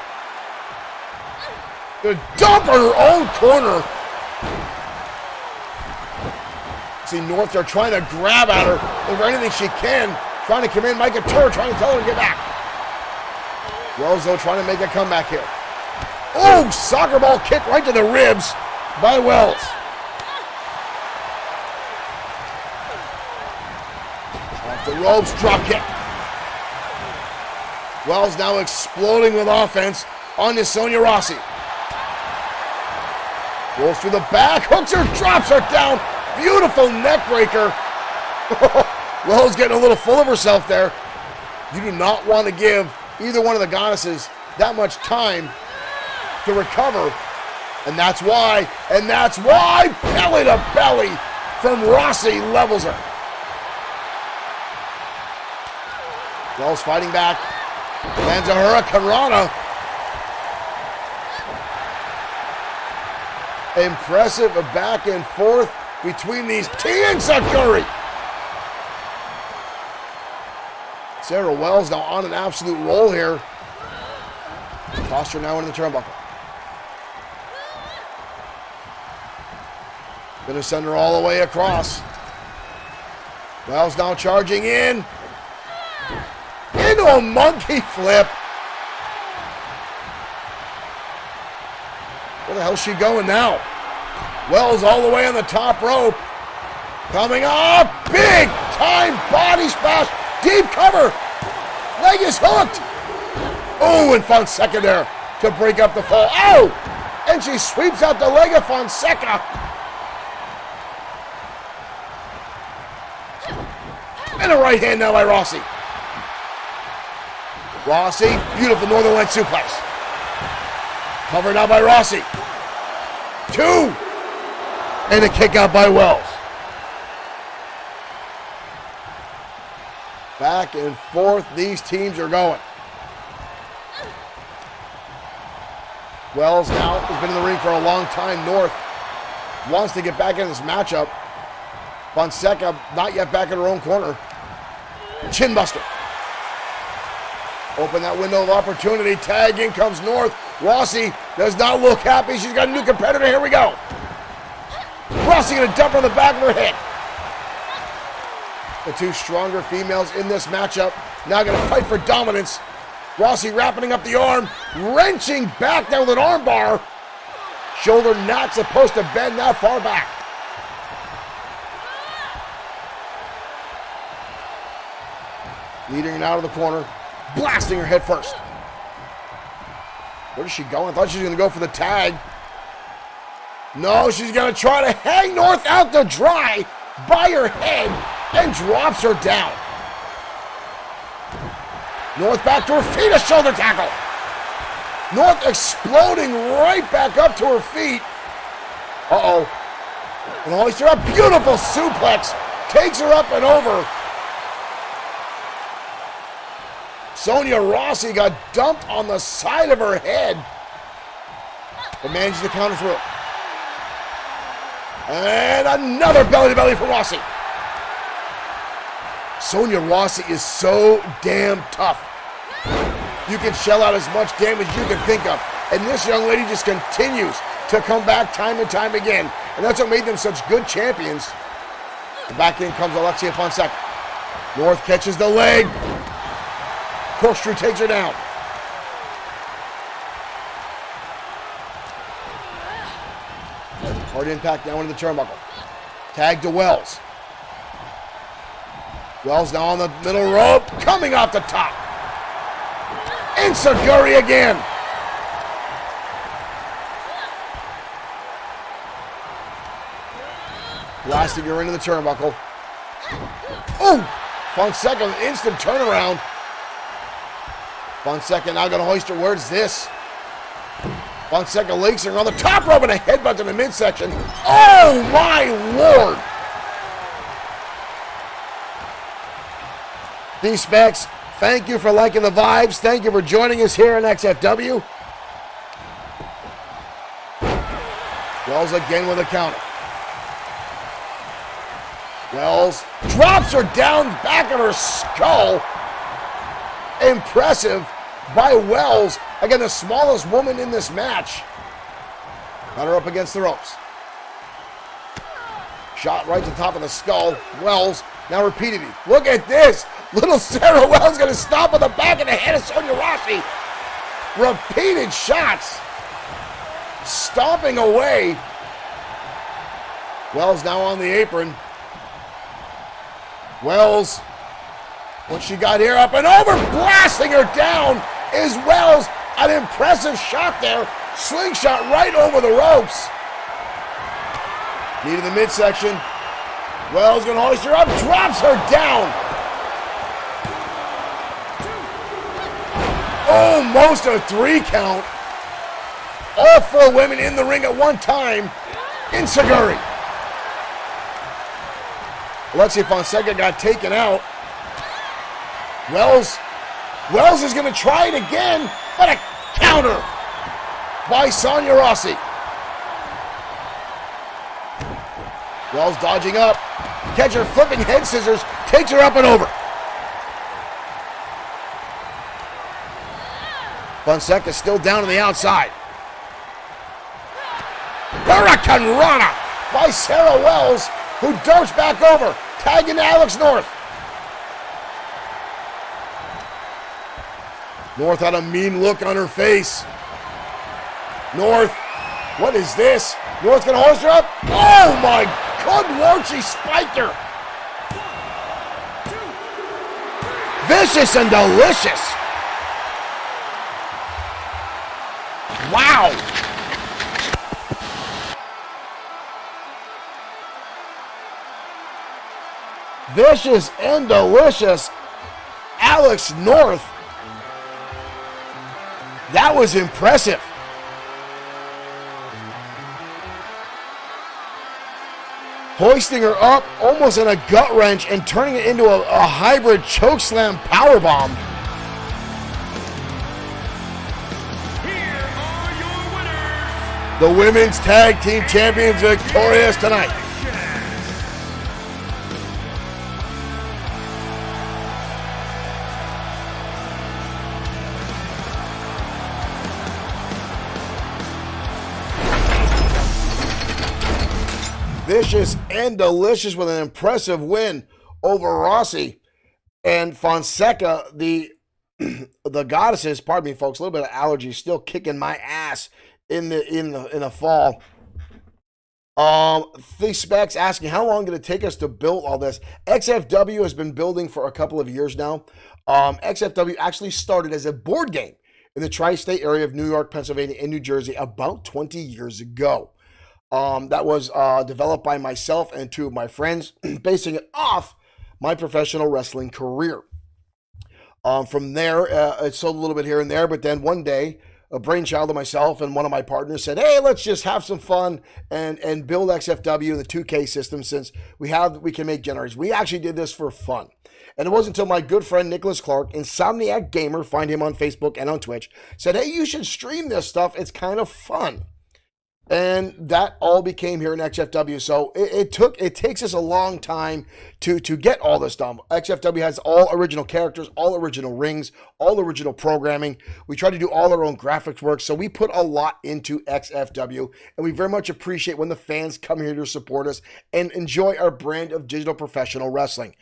Gonna dump her own corner. See North there trying to grab at her over anything she can. Trying to come in, Micah Turr trying to tell her to get back. Wells though trying to make a comeback here. Oh, soccer ball kick right to the ribs by Wells. Off the ropes, drop kick. Wells now exploding with offense on to Sonia Rossi. Rolls through the back, hooks her, drops her down. Beautiful neck breaker. Wells getting a little full of herself there. You do not want to give either one of the goddesses that much time to recover. And that's why belly to belly from Rossi levels her. Wells fighting back. Lands a Hurricanrana. Impressive back and forth between these T and Sakuri. Sarah Wells now on an absolute roll here. Tossed her now into the turnbuckle. Gonna send her all the way across. Wells now charging in. Into a monkey flip. Where the hell's she going now? Wells all the way on the top rope. Coming up. Big time body splash. Deep cover. Leg is hooked. Oh, and Fonseca there to break up the fall. Oh! And she sweeps out the leg of Fonseca. And a right hand now by Rossi. Rossi, beautiful Northern Light suplex. Covered now by Rossi. 2. And a kick out by Wells. Back and forth, these teams are going. Wells now has been in the ring for a long time. North wants to get back in this matchup. Fonseca not yet back in her own corner. Chin buster. Open that window of opportunity. Tag in comes North. Rossi does not look happy. She's got a new competitor. Here we go. Rossi gonna dump her on the back of her head. The two stronger females in this matchup now gonna fight for dominance. Rossi wrapping up the arm, wrenching back down with an arm bar. Shoulder not supposed to bend that far back. Leading her out of the corner, blasting her head first. Where is she going? I thought she was going to go for the tag. No, she's going to try to hang North out to dry by her head and drops her down. North back to her feet, a shoulder tackle. North exploding right back up to her feet. Uh-oh. And hoister a beautiful suplex. Takes her up and over. Sonya Rossi got dumped on the side of her head. But manages to counter through. And another belly-to-belly for Rossi. Sonya Rossi is so damn tough. You can shell out as much damage as you can think of. And this young lady just continues to come back time and time again. And that's what made them such good champions. And back in comes Alexia Fonseca. North catches the leg. Corkscrew takes her down. Hard impact down into the turnbuckle. Tag to Wells. Wells now on the middle rope. Coming off the top. Enziguri again. Blasting her into the turnbuckle. Oh! Fonseca, instant turnaround. Fonseca now going to hoist her. Where's this? Fonseca links her on the top rope and a headbutt to the midsection. Oh my lord! D-Specs, thank you for liking the vibes. Thank you for joining us here in XFW. Wells again with a counter. Wells drops her down back of her skull. Impressive by Wells. Again, the smallest woman in this match. Got her up against the ropes. Shot right to the top of the skull. Wells now repeatedly. Look at this. Little Sarah Wells going to stomp on the back of the head of Sonya Rossi. Repeated shots. Stomping away. Wells now on the apron. Wells, what she got here, up and over, blasting her down is Wells. An impressive shot there. Slingshot right over the ropes. Knee to the midsection. Wells going to hoist her up, drops her down. Almost a 3 count. All 4 women in the ring at one time. Enziguri. Alexia Fonseca got taken out. Wells is going to try it again, but a counter by Sonya Rossi. Wells dodging up. Catch her flipping head scissors. Takes her up and over. Fonseca still down on the outside. Hurricane Rana by Sarah Wells, who darts back over. Tagging Alex North. North had a mean look on her face. North, what is this? North's gonna hoist her up. Oh my good lord, she spiked her. Vicious and delicious. Wow. Vicious and delicious. Alex North. That was impressive. Hoisting her up almost in a gut wrench and turning it into a hybrid chokeslam powerbomb. Here are your winners. The women's tag team champions victorious tonight. Vicious and delicious with an impressive win over Rossi and Fonseca. The goddesses, pardon me, folks, a little bit of allergy still kicking my ass in the fall. The Specs asking, how long did it take us to build all this? XFW has been building for a couple of years now. XFW actually started as a board game in the tri-state area of New York, Pennsylvania, and New Jersey about 20 years ago. That was developed by myself and 2 of my friends, basing it off my professional wrestling career. From there, it sold a little bit here and there, but then one day, a brainchild of myself and one of my partners said, hey, let's just have some fun and build XFW in the 2K system since we can make generators. We actually did this for fun. And it wasn't until my good friend Nicholas Clark, Insomniac Gamer, find him on Facebook and on Twitch, said, hey, you should stream this stuff. It's kind of fun. And that all became here in XFW. So it takes us a long time to get all this done. XFW has all original characters, all original rings, all original programming. We try to do all our own graphics work. So we put a lot into XFW, and we very much appreciate when the fans come here to support us and enjoy our brand of digital professional wrestling.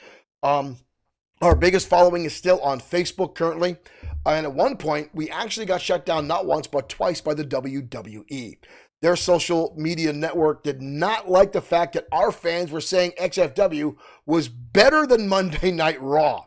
Our biggest following is still on Facebook currently. And at one point, we actually got shut down not once, but twice by the WWE. Their social media network did not like the fact that our fans were saying XFW was better than Monday Night Raw.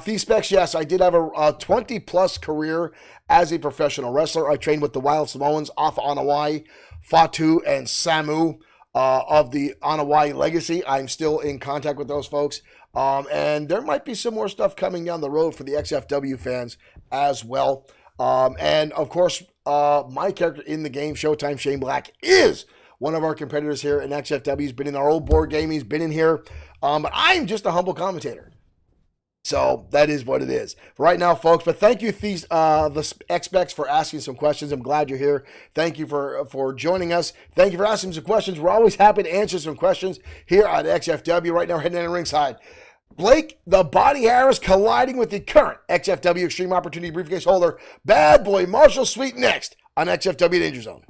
These specs, yes, I did have a 20-plus career as a professional wrestler. I trained with the Wild Samoans, Alpha Anawai, Fatu, and Samu of the Anawai legacy. I'm still in contact with those folks. And there might be some more stuff coming down the road for the XFW fans as well. And of course, my character in the game, Showtime Shane Black, is one of our competitors here in XFW. He's been in our old board game. He's been in here. But I'm just a humble commentator. So that is what it is for right now, folks. But thank you, the X-Specs, for asking some questions. I'm glad you're here. Thank you for joining us. Thank you for asking some questions. We're always happy to answer some questions here at XFW. Right now, we're heading in the ringside. Blake the Body Harris colliding with the current XFW Extreme Opportunity Briefcase holder, Bad Boy Marshall Sweet, next on XFW Danger Zone.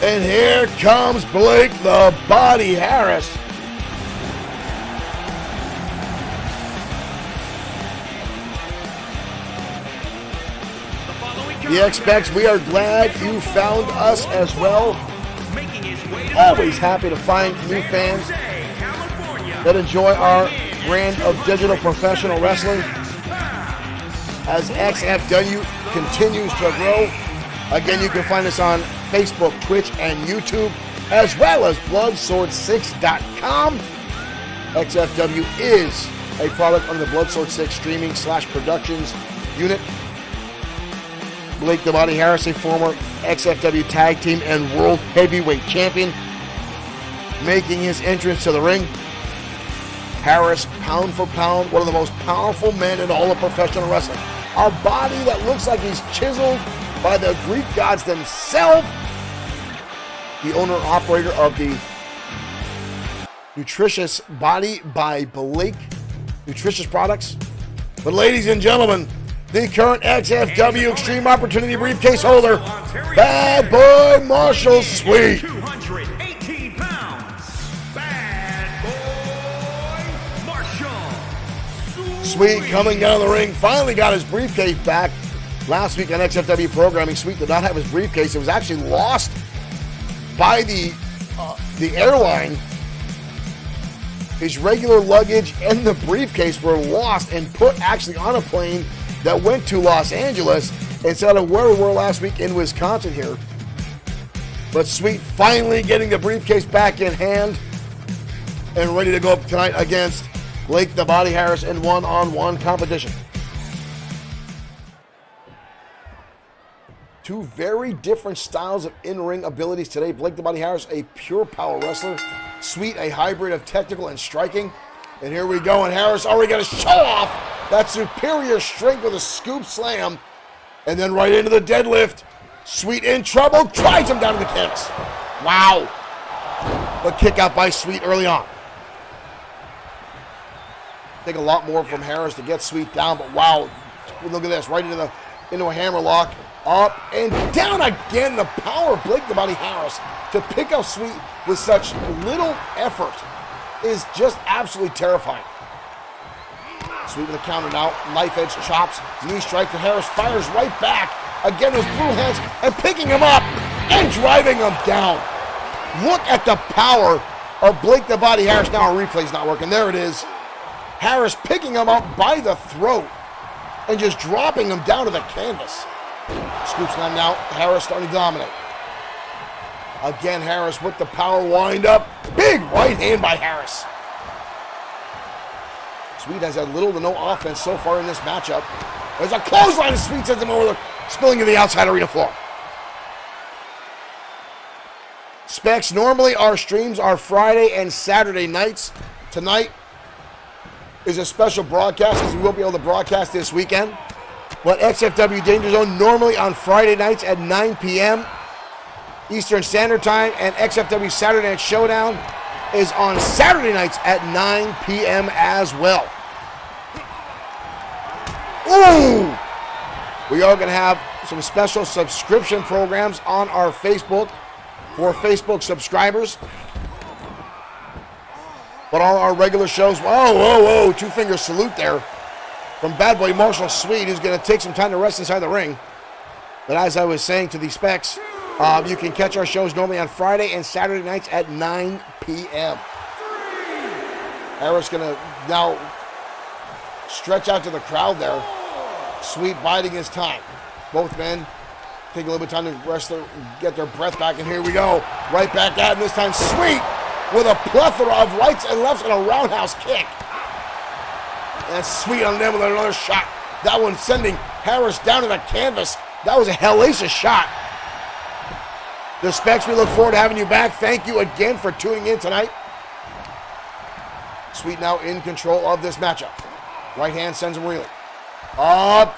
And here comes Blake the Body Harris. The X-Specs, we are glad you found us as well. Always happy to find new fans that enjoy our brand of digital professional wrestling as XFW continues to grow. Again, you can find us on Facebook, Twitch, and YouTube, as well as Bloodsword6.com. XFW is a product under the Bloodsword6 Streaming / Productions unit. Blake the Body Harris, a former XFW Tag Team and World Heavyweight Champion, making his entrance to the ring. Harris, pound for pound, one of the most powerful men in all of professional wrestling. A body that looks like he's chiseled by the Greek gods themselves. The owner-operator of the Nutritious Body by Blake Nutritious Products. But ladies and gentlemen, the current XFW Extreme Opportunity Briefcase holder, Bad Boy Marshall Sweet. 218 pounds, Bad Boy Marshall Sweet coming down the ring, finally got his briefcase back. Last week on XFW programming, Sweet did not have his briefcase. It was actually lost by the airline. His regular luggage and the briefcase were lost and put actually on a plane that went to Los Angeles instead of where we were last week in Wisconsin here. But Sweet finally getting the briefcase back in hand and ready to go up tonight against Blake the Body Harris in one-on-one competition. Two very different styles of in-ring abilities today. Blake the Body Harris, a pure power wrestler. Sweet, a hybrid of technical and striking. And here we go, and Harris already got to show off that superior strength with a scoop slam. And then right into the deadlift. Sweet in trouble, drives him down to the kicks. Wow. The kick out by Sweet early on. Take a lot more from Harris to get Sweet down, but wow. Look at this, right into a hammer lock. Up and down again. The power of Blake the Body Harris to pick up Sweet with such little effort is just absolutely terrifying. Sweet with a counter now. Knife edge chops. Knee strike to Harris. Fires right back. Again, those brutal hands. And picking him up and driving him down. Look at the power of Blake the Body Harris. Now our replay's not working. There it is. Harris picking him up by the throat and just dropping him down to the canvas. Scoop slam now. Harris starting to dominate. Again, Harris with the power wind up. Big right hand by Harris. Sweet has had little to no offense so far in this matchup. There's a clothesline and Sweet sends him over, spilling to the outside arena floor. Specs, normally our streams are Friday and Saturday nights. Tonight is a special broadcast because we won't be able to broadcast this weekend. But XFW Danger Zone normally on Friday nights at 9 p.m. Eastern Standard Time, and XFW Saturday Night Showdown is on Saturday nights at 9 p.m. as well. Ooh! We are going to have some special subscription programs on our Facebook for Facebook subscribers. But all our regular shows, whoa, two-finger salute there from Bad Boy Marshall Sweet, who's going to take some time to rest inside the ring. But as I was saying to the Specs, you can catch our shows normally on Friday and Saturday nights at 9 p.m. Harris going to now stretch out to the crowd there. Sweet biding his time. Both men take a little bit of time to rest, get their breath back, and here we go. Right back at him this time. Sweet with a plethora of rights and lefts and a roundhouse kick. And Sweet on them with another shot. That one sending Harris down to the canvas. That was a hellacious shot. The Specs, we look forward to having you back. Thank you again for tuning in tonight. Sweet now in control of this matchup. Right hand sends him reeling.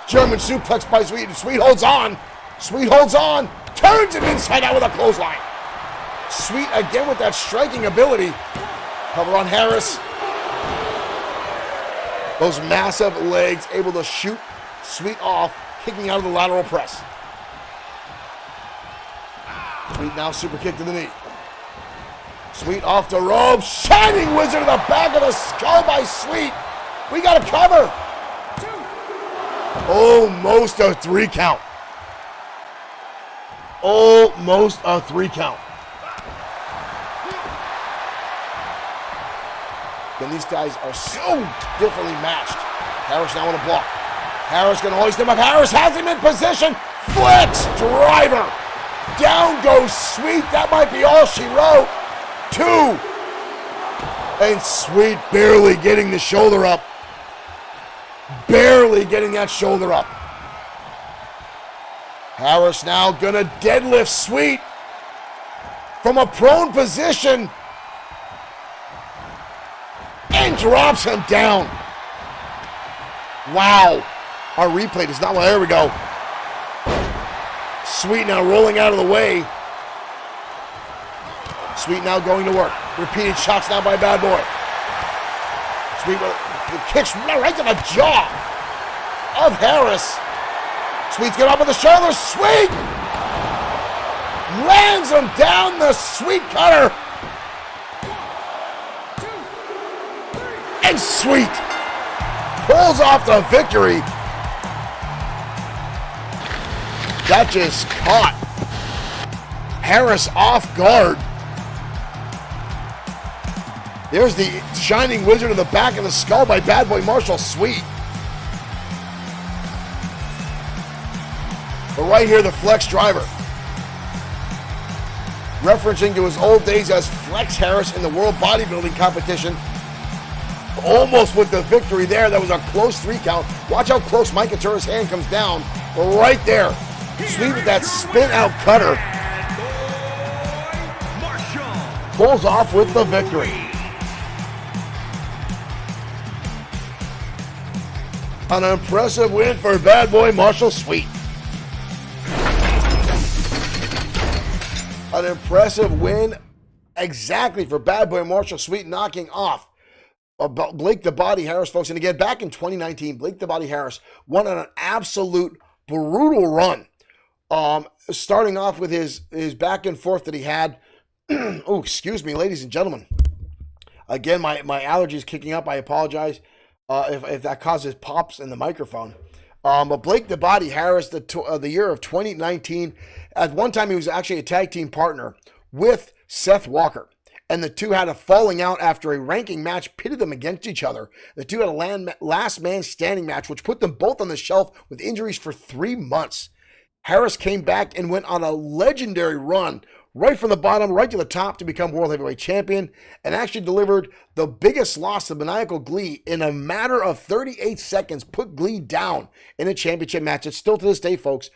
German suplex by Sweet. Sweet holds on. Sweet holds on. Turns him inside out with a clothesline. Sweet again with that striking ability. Cover on Harris. Those massive legs able to shoot Sweet off, kicking out of the lateral press. Sweet now super kick to the knee. Sweet off the rope. Shining Wizard to the back of the skull by Sweet. We got a cover. Almost a 3 count. Almost a 3 count. And these guys are so differently matched. Harris now on a block. Harris going to hoist him up. Harris has him in position. Flex driver. Down goes Sweet. That might be all she wrote. 2. And Sweet barely getting the shoulder up. Barely getting that shoulder up. Harris now going to deadlift Sweet from a prone position. And drops him down. Wow. Our replay does not want. There we go. Sweet now rolling out of the way. Sweet now going to work. Repeated shots now by Bad Boy. Sweet with the kicks right to the jaw of Harris. Sweet's getting up with the shoulders. Sweet lands him down the Sweet cutter. And Sweet pulls off the victory. That just caught Harris off guard. There's the Shining Wizard in the back of the skull by Bad Boy Marshall Sweet. But right here, the flex driver. Referencing to his old days as Flex Harris in the World Bodybuilding Competition. Almost with the victory there. That was a close 3 count. Watch how close Mike Atura's hand comes down. Right there. Sweet with that spin out cutter. Pulls off with the victory. An impressive win for Bad Boy Marshall Sweet. An impressive win exactly for Bad Boy Marshall Sweet, knocking off Blake the Body Harris, folks. And again, back in 2019, Blake the Body Harris won on an absolute brutal run. Starting off with his back and forth that he had. Oh, excuse me, ladies and gentlemen. Again, my allergies kicking up. I apologize if that causes pops in the microphone. But Blake the Body Harris, the year of 2019, at one time he was actually a tag team partner with Seth Walker. And the two had a falling out after a ranking match pitted them against each other. The two had a last man standing match, which put them both on the shelf with injuries for 3 months. Harris came back and went on a legendary run right from the bottom, right to the top to become World Heavyweight Champion, and actually delivered the biggest loss to Maniacal Glee in a matter of 38 seconds, put Glee down in a championship match. It's still to this day, folks,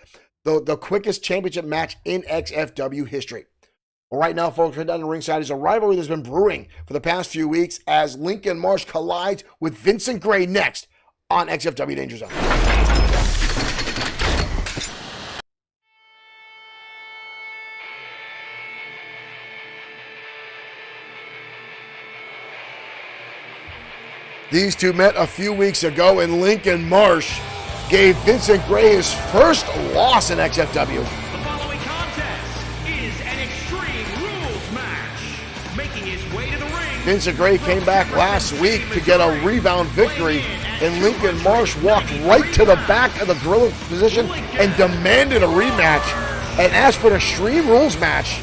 the quickest championship match in XFW history. Well, right now, folks, right down the ringside is a rivalry that's been brewing for the past few weeks as Lincoln Marsh collides with Vincent Gray next on XFW Danger Zone. These two met a few weeks ago, and Lincoln Marsh gave Vincent Gray his first loss in XFW. The following contest is an Extreme Rules match. Making his way to the ring, Vincent Gray came back last week to get a rebound victory, and Lincoln Marsh walked right to the back of the gorilla position and demanded a rematch and asked for an Extreme Rules match.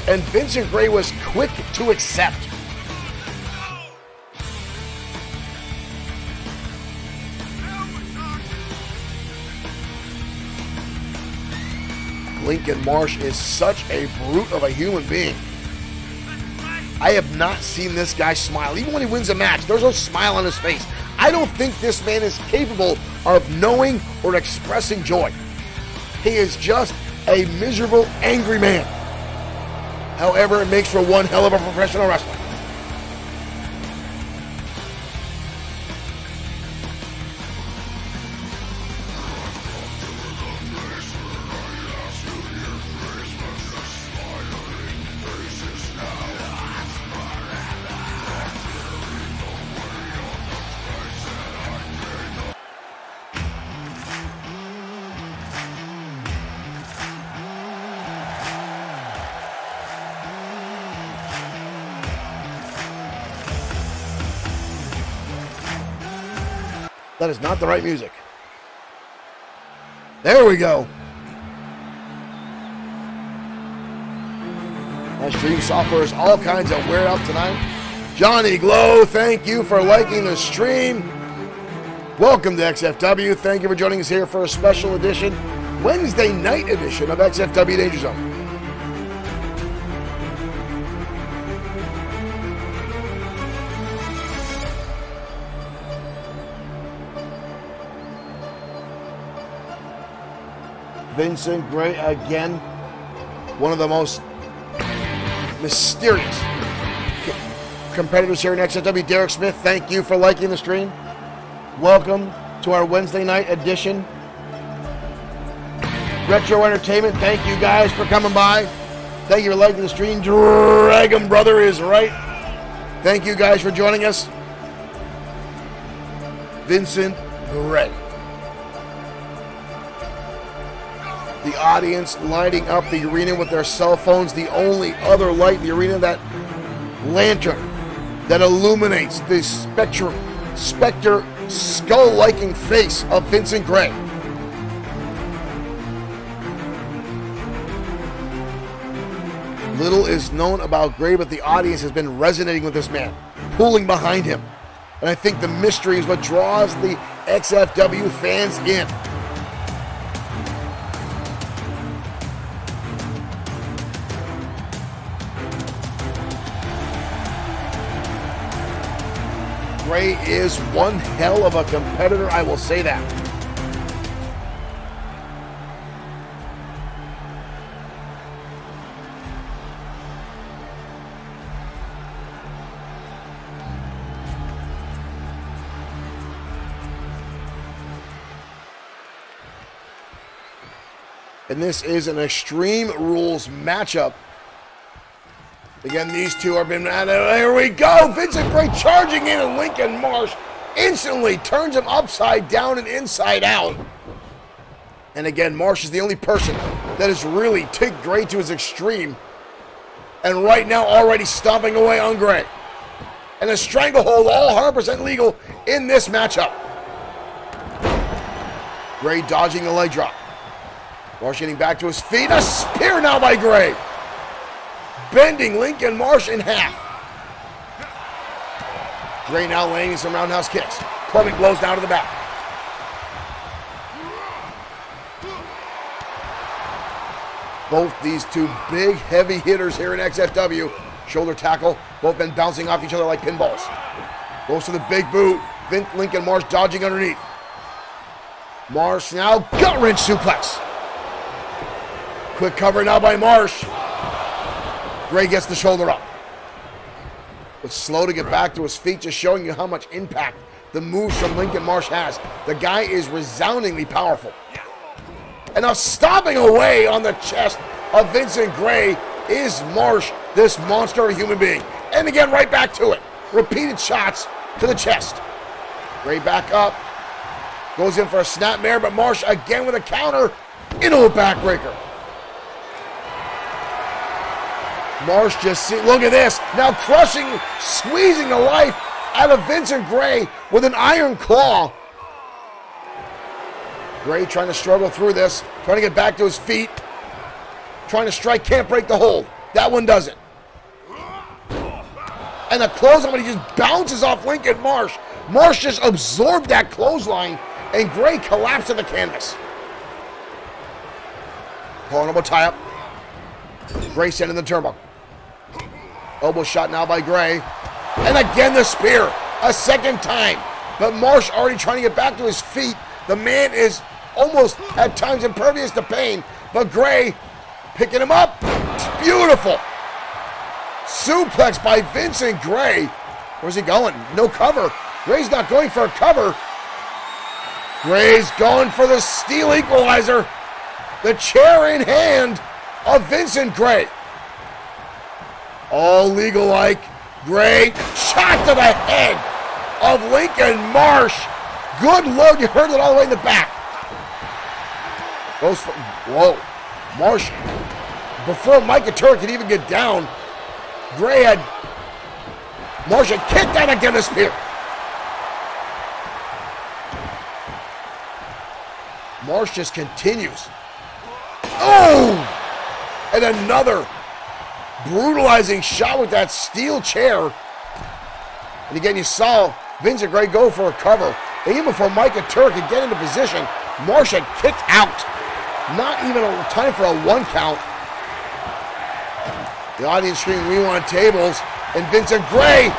And Vincent Gray was quick to accept. Lincoln Marsh is such a brute of a human being. I have not seen this guy smile. Even when he wins a match, there's no smile on his face. I don't think this man is capable of knowing or expressing joy. He is just a miserable, angry man. However, it makes for one hell of a professional wrestler. That is not the right music. There we go. That stream software is all kinds of wear out tonight. Johnny Glow, thank you for liking the stream. Welcome to XFW. Thank you for joining us here for a special edition, Wednesday night edition of XFW Danger Zone. Vincent Gray again, one of the most mysterious competitors here in XFW. Derek Smith, thank you for liking the stream. Welcome to our Wednesday night edition. Retro Entertainment, thank you guys for coming by. Thank you for liking the stream. Dragon Brother is right. Thank you guys for joining us. Vincent Gray. The audience lighting up the arena with their cell phones. The only other light in the arena, that lantern that illuminates the specter skull-liking face of Vincent Gray. Little is known about Gray, but the audience has been resonating with this man, pulling behind him. And I think the mystery is what draws the XFW fans in. Gray is one hell of a competitor, I will say that. And this is an Extreme Rules matchup. Again, these two have been at it. Here we go. Vincent Gray charging in, and Lincoln Marsh instantly turns him upside down and inside out. And again, Marsh is the only person that has really taken Gray to his extreme. And right now, already stomping away on Gray. And a stranglehold, all 100% legal in this matchup. Gray dodging the leg drop. Marsh getting back to his feet. A spear now by Gray. Bending Lincoln Marsh in half. Gray now laying some roundhouse kicks. Clubbing blows down to the back. both these two big, heavy hitters here in XFW. Shoulder tackle, both been bouncing off each other like pinballs. Goes to the big boot. Lincoln Marsh dodging underneath. Marsh now, gut wrench suplex. Quick cover now by Marsh. Gray gets the shoulder up. But slow to get back to his feet, just showing you how much impact the moves from Lincoln Marsh has. The guy is resoundingly powerful. And now stomping away on the chest of Vincent Gray is Marsh, this monster of a human being. And again, right back to it. Repeated shots to the chest. Gray back up. Goes in for a snapmare, but Marsh again with a counter into a backbreaker. Marsh just, look at this. Now crushing, squeezing the life out of Vincent Gray with an iron claw. Gray trying to struggle through this, trying to get back to his feet. Trying to strike, can't break the hold. That one doesn't. And the clothesline, he just bounces off Lincoln Marsh. Marsh just absorbed that clothesline, and Gray collapsed to the canvas. Horrible tie-up. Gray sending the turnbuckle. Elbow shot now by Gray. And again the spear, a second time. But Marsh already trying to get back to his feet. The man is almost at times impervious to pain. But Gray picking him up. It's beautiful. Suplex by Vincent Gray. Where's he going? No cover. Gray's not going for a cover. Gray's going for the steel equalizer. The chair in hand of Vincent Gray. All legal-like. Gray, shot to the head of Lincoln Marsh. Good look, you heard it all the way in the back. Goes for, whoa. Marsh, before Micah Turk could even get down, Gray had, Marsh had kicked out again the spear. Marsh just continues. Oh! And another brutalizing shot with that steel chair. And again, you saw Vincent Gray go for a cover. And even before Micah Turk could get into position, Marsh had kicked out. Not even a time for a 1 count. The audience screaming, "We want tables." And Vincent Gray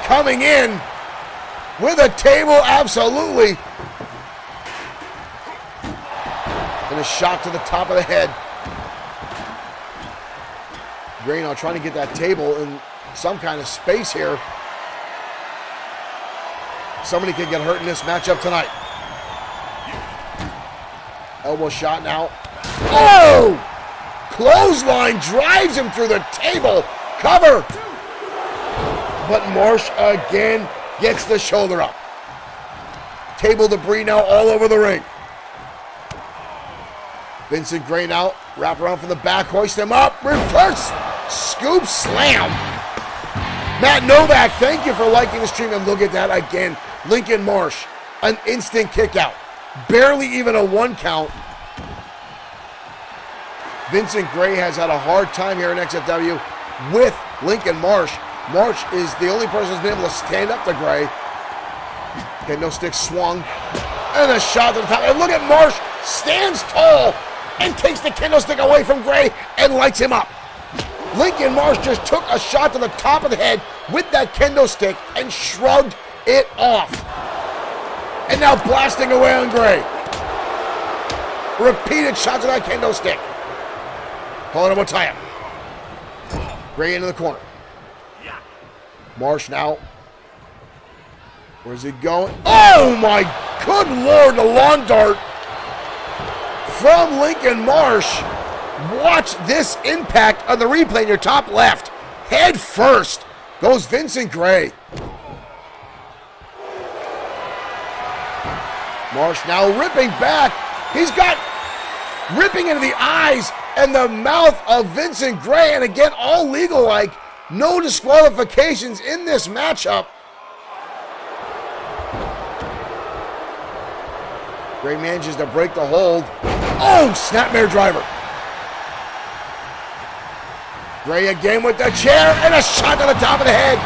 coming in with a table, absolutely. And a shot to the top of the head. Gray now trying to get that table in some kind of space here. Somebody could get hurt in this matchup tonight. Elbow shot now. Oh! Clothesline drives him through the table. Cover. But Marsh again gets the shoulder up. Table debris now all over the ring. Vincent Gray now wrap around from the back, hoist him up. Reverse scoop slam. Matt Novak, thank you for liking the stream. And look at that again. Lincoln Marsh, an instant kick out. Barely even a 1 count. Vincent Gray has had a hard time here in XFW with Lincoln Marsh. Marsh is the only person who's been able to stand up to Gray. Okay, no stick swung. And a shot to the top. And look at Marsh, stands tall and takes the kendo stick away from Gray and lights him up. Lincoln Marsh just took a shot to the top of the head with that kendo stick and shrugged it off. And now blasting away on Gray. Repeated shots of that kendo stick. Calling him a tie-up. Gray into the corner. Marsh now. Where's he going? Oh my good Lord, the lawn dart from Lincoln Marsh. Watch this impact on the replay in your top left. Head first goes Vincent Gray. Marsh now ripping back. He's got ripping into the eyes and the mouth of Vincent Gray. And again, all legal-like. No disqualifications in this matchup. Gray manages to break the hold. Oh, snapmare driver. Gray again with the chair and a shot to the top of the head.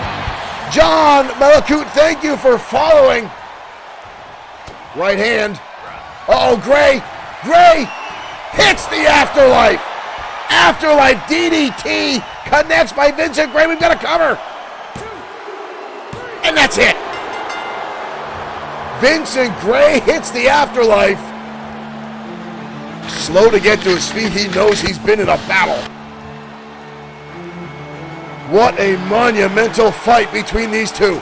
John Malakut, thank you for following. Right hand. Uh-oh, Gray hits the afterlife. Afterlife DDT connects by Vincent Gray. We've got a cover. And that's it. Vincent Gray hits the Afterlife. Slow to get to his feet. He knows he's been in a battle. What a monumental fight between these two.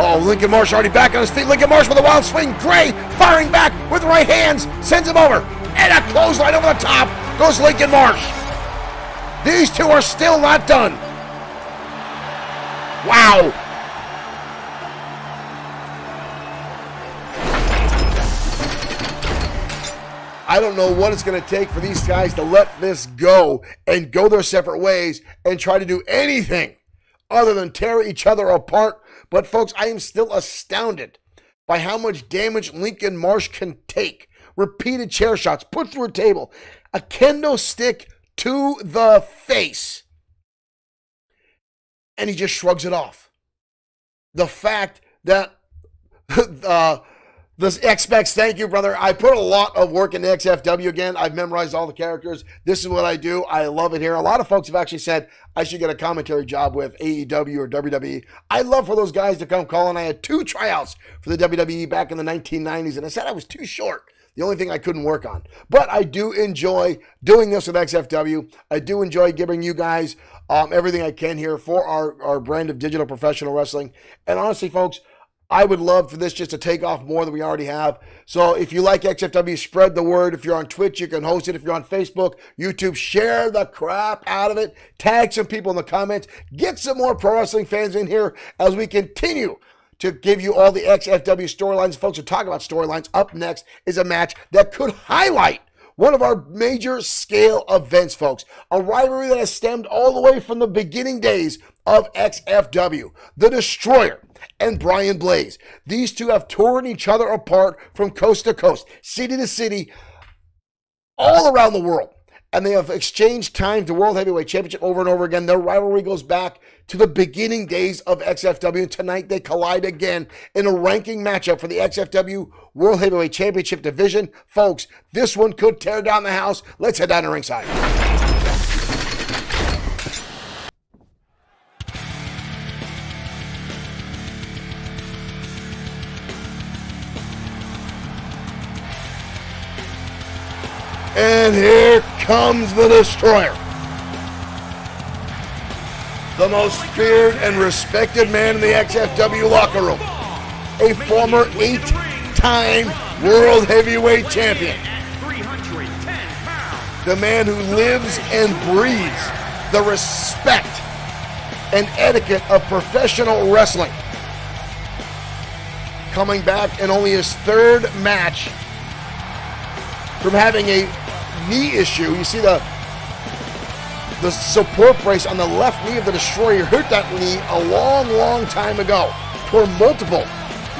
Oh, Lincoln Marsh already back on his feet. Lincoln Marsh with a wild swing. Gray firing back with the right hands. Sends him over. And a clothesline over the top goes Lincoln Marsh. These two are still not done. Wow. I don't know what it's going to take for these guys to let this go and go their separate ways and try to do anything other than tear each other apart. But folks, I am still astounded by how much damage Lincoln Marsh can take. Repeated chair shots, put through a table, a kendo stick to the face, and he just shrugs it off. The fact that this X-Specs, thank you, brother. I put a lot of work into XFW again. I've memorized all the characters. This is what I do. I love it here. A lot of folks have actually said I should get a commentary job with AEW or WWE. I'd love for those guys to come calling. I had 2 tryouts for the WWE back in the 1990s, and I said I was too short. The only thing I couldn't work on. But I do enjoy doing this with XFW. I do enjoy giving you guys everything I can here for our brand of digital professional wrestling. And honestly, folks, I would love for this just to take off more than we already have. So if you like XFW, spread the word. If you're on Twitch, you can host it. If you're on Facebook, YouTube, share the crap out of it. Tag some people in the comments. Get some more pro wrestling fans in here as we continue to give you all the XFW storylines. Folks are talking about storylines. Up next is a match that could highlight one of our major scale events, folks. A rivalry that has stemmed all the way from the beginning days of XFW. The Destroyer and Brian Blaze. These two have torn each other apart from coast to coast, city to city, all around the world. And they have exchanged time to World Heavyweight Championship over and over again. Their rivalry goes back to the beginning days of XFW. And tonight they collide again in a ranking matchup for the XFW World Heavyweight Championship division. Folks, this one could tear down the house. Let's head down to ringside. And here comes the Destroyer. The most feared and respected man in the XFW locker room. A former 8-time World Heavyweight Champion. The man who lives and breathes the respect and etiquette of professional wrestling. Coming back in only his 3rd match from having a knee issue. You see the support brace on the left knee of the Destroyer. Hurt that knee a long time ago. Tore multiple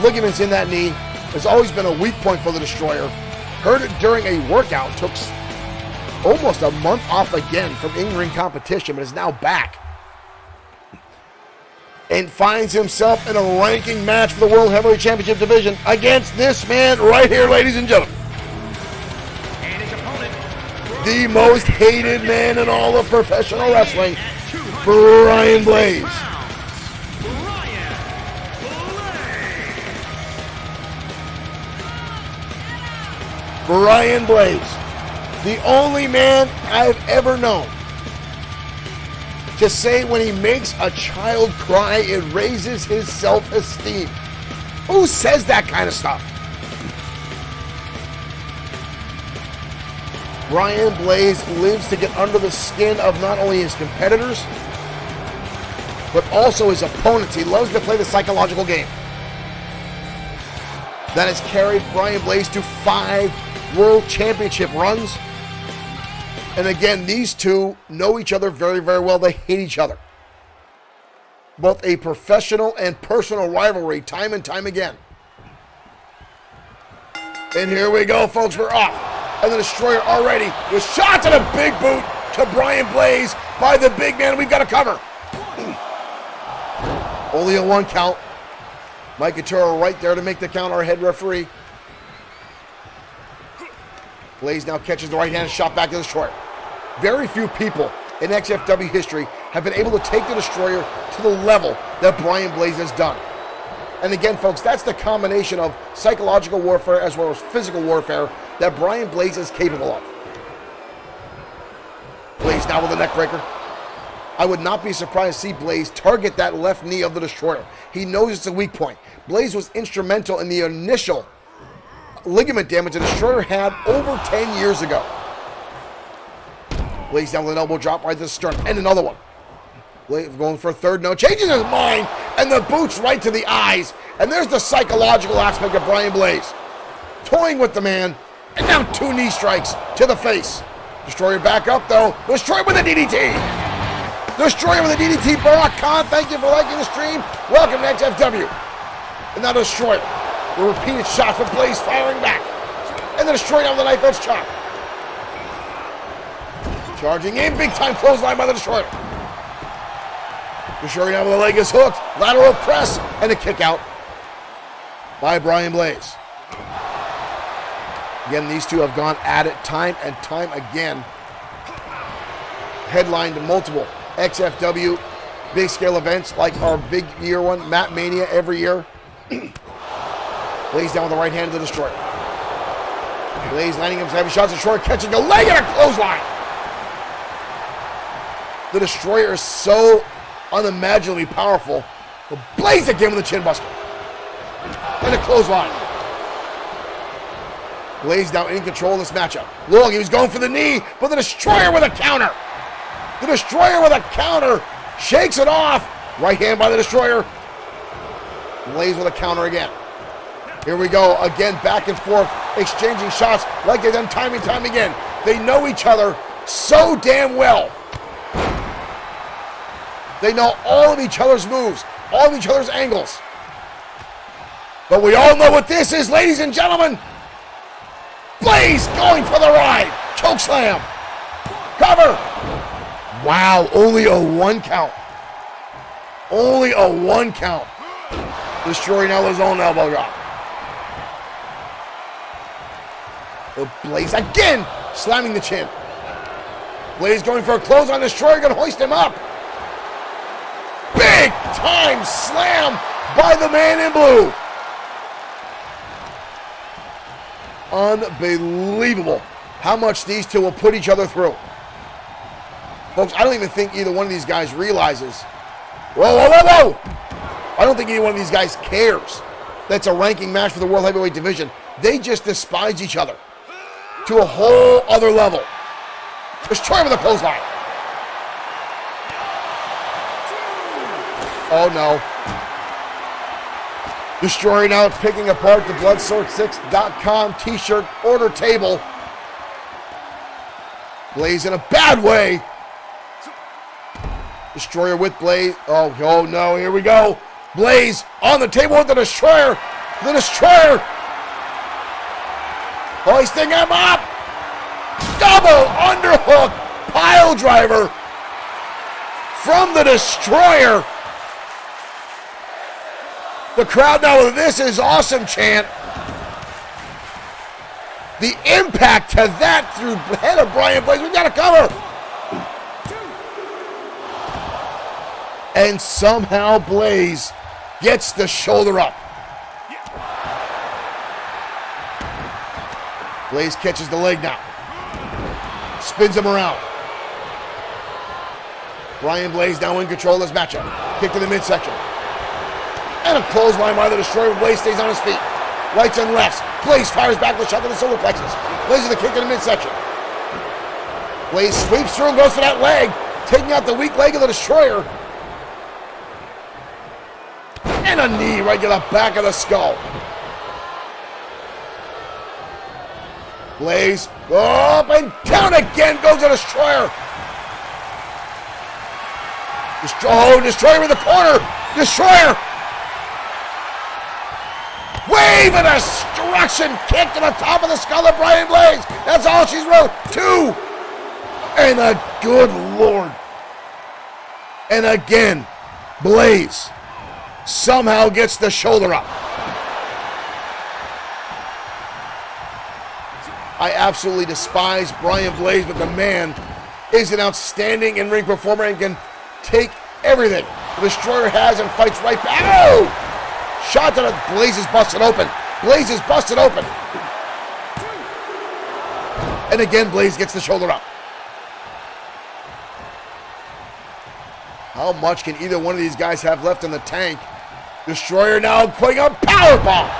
ligaments in that knee. Has always been a weak point for the Destroyer. Hurt it during a workout. Took almost a month off again from in-ring competition, but is now back. And finds himself in a ranking match for the World Heavyweight Championship division against this man right here, ladies and gentlemen. The most hated man in all of professional wrestling, Brian Blaze. Brian Blaze, the only man I've ever known to say when he makes a child cry, it raises his self-esteem. Who says that kind of stuff? Brian Blaze lives to get under the skin of not only his competitors, but also his opponents. He loves to play the psychological game. That has carried Brian Blaze to 5 World Championship runs. And again, these two know each other very well. They hate each other. Both a professional and personal rivalry, time and time again. And here we go, folks. We're off. And the Destroyer already with shots and a big boot to Brian Blaze by the big man. We've got a cover. Only a 1 count. Mike Aturo right there to make the count, our head referee. Blaze now catches the right-handed shot back to the Destroyer. Very few people in XFW history have been able to take the Destroyer to the level that Brian Blaze has done. And again, folks, that's the combination of psychological warfare as well as physical warfare that Brian Blaze is capable of. Blaze now with a neck breaker. I would not be surprised to see Blaze target that left knee of the Destroyer. He knows it's a weak point. Blaze was instrumental in the initial ligament damage the Destroyer had over 10 years ago. Blaze down with an elbow drop right to the sternum. And another one. Blaze going for a third. No, changes his mind. And the boots right to the eyes. And there's the psychological aspect of Brian Blaze. Toying with the man. And now 2 knee strikes to the face. Destroyer back up though. Destroyer with a DDT. Destroyer with a DDT. Barack Khan, thank you for liking the stream. Welcome to XFW. And now Destroyer. The repeated shots with Blaze firing back. And the Destroyer down with the knife edge chop. Charging in, big time clothesline by the Destroyer. Destroyer now with the leg is hooked. Lateral press and a kick out by Brian Blaze. Again, these two have gone at it time and time again. Headlined multiple XFW big scale events like our big year one, Matt Mania, every year. Blaze down with the right hand of the Destroyer. Blaze landing him some heavy shots. Destroyer catching the leg and a clothesline. The Destroyer is so unimaginably powerful. But Blaze again with a chin buster. And a clothesline. Blaze now in control of this matchup. Look, he was going for the knee, but the Destroyer with a counter. The Destroyer with a counter. Shakes it off. Right hand by the Destroyer. Blaze with a counter again. Here we go. Again, back and forth. Exchanging shots like they've done time and time again. They know each other so damn well. They know all of each other's moves, all of each other's angles. But we all know what this is, ladies and gentlemen. Blaze going for the ride. Choke slam. Cover. Wow, only a 1 count. Only a 1 count. Destroyer now with his own elbow drop. But Blaze again slamming the chin. Blaze going for a close on Destroyer, gonna hoist him up. Big time slam by the man in blue. Unbelievable how much these two will put each other through. Folks, I don't even think either one of these guys realizes. Whoa, whoa, whoa, whoa! I don't think either one of these guys cares that's a ranking match for the World Heavyweight Division. They just despise each other to a whole other level. Destroyer with a clothesline. Oh no. Destroyer now picking apart the Bloodsword6.com t-shirt order table. Blaze in a bad way. Destroyer with Blaze. Oh no, here we go. Blaze on the table with the Destroyer. The Destroyer hoisting him up. Double underhook pile driver from the Destroyer. The crowd now with "This is awesome" chant. The impact to that through the head of Brian Blaze. We've got to cover. And somehow Blaze gets the shoulder up. Blaze catches the leg now. Spins him around. Brian Blaze now in control of this matchup. Kick to the midsection. And a clothesline by the Destroyer. Blaze stays on his feet. Rights and lefts. Blaze fires back with a shot to the solar plexus. Blaze with a kick to the midsection. Blaze sweeps through and goes for that leg, taking out the weak leg of the Destroyer. And a knee right to the back of the skull. Blaze up and down again goes the Destroyer. Destroyer in the corner. Destroyer. Wave of destruction kick to the top of the skull of Brian Blaze. That's all she's wrote. 2. And a good Lord. And again, Blaze somehow gets the shoulder up. I absolutely despise Brian Blaze, but the man is an outstanding in-ring performer and can take everything the Destroyer has and fights right back. Oh! Shot to the Blaze is busted open. Blaze is busted open. And again, Blaze gets the shoulder up. How much can either one of these guys have left in the tank? Destroyer now putting a powerbomb.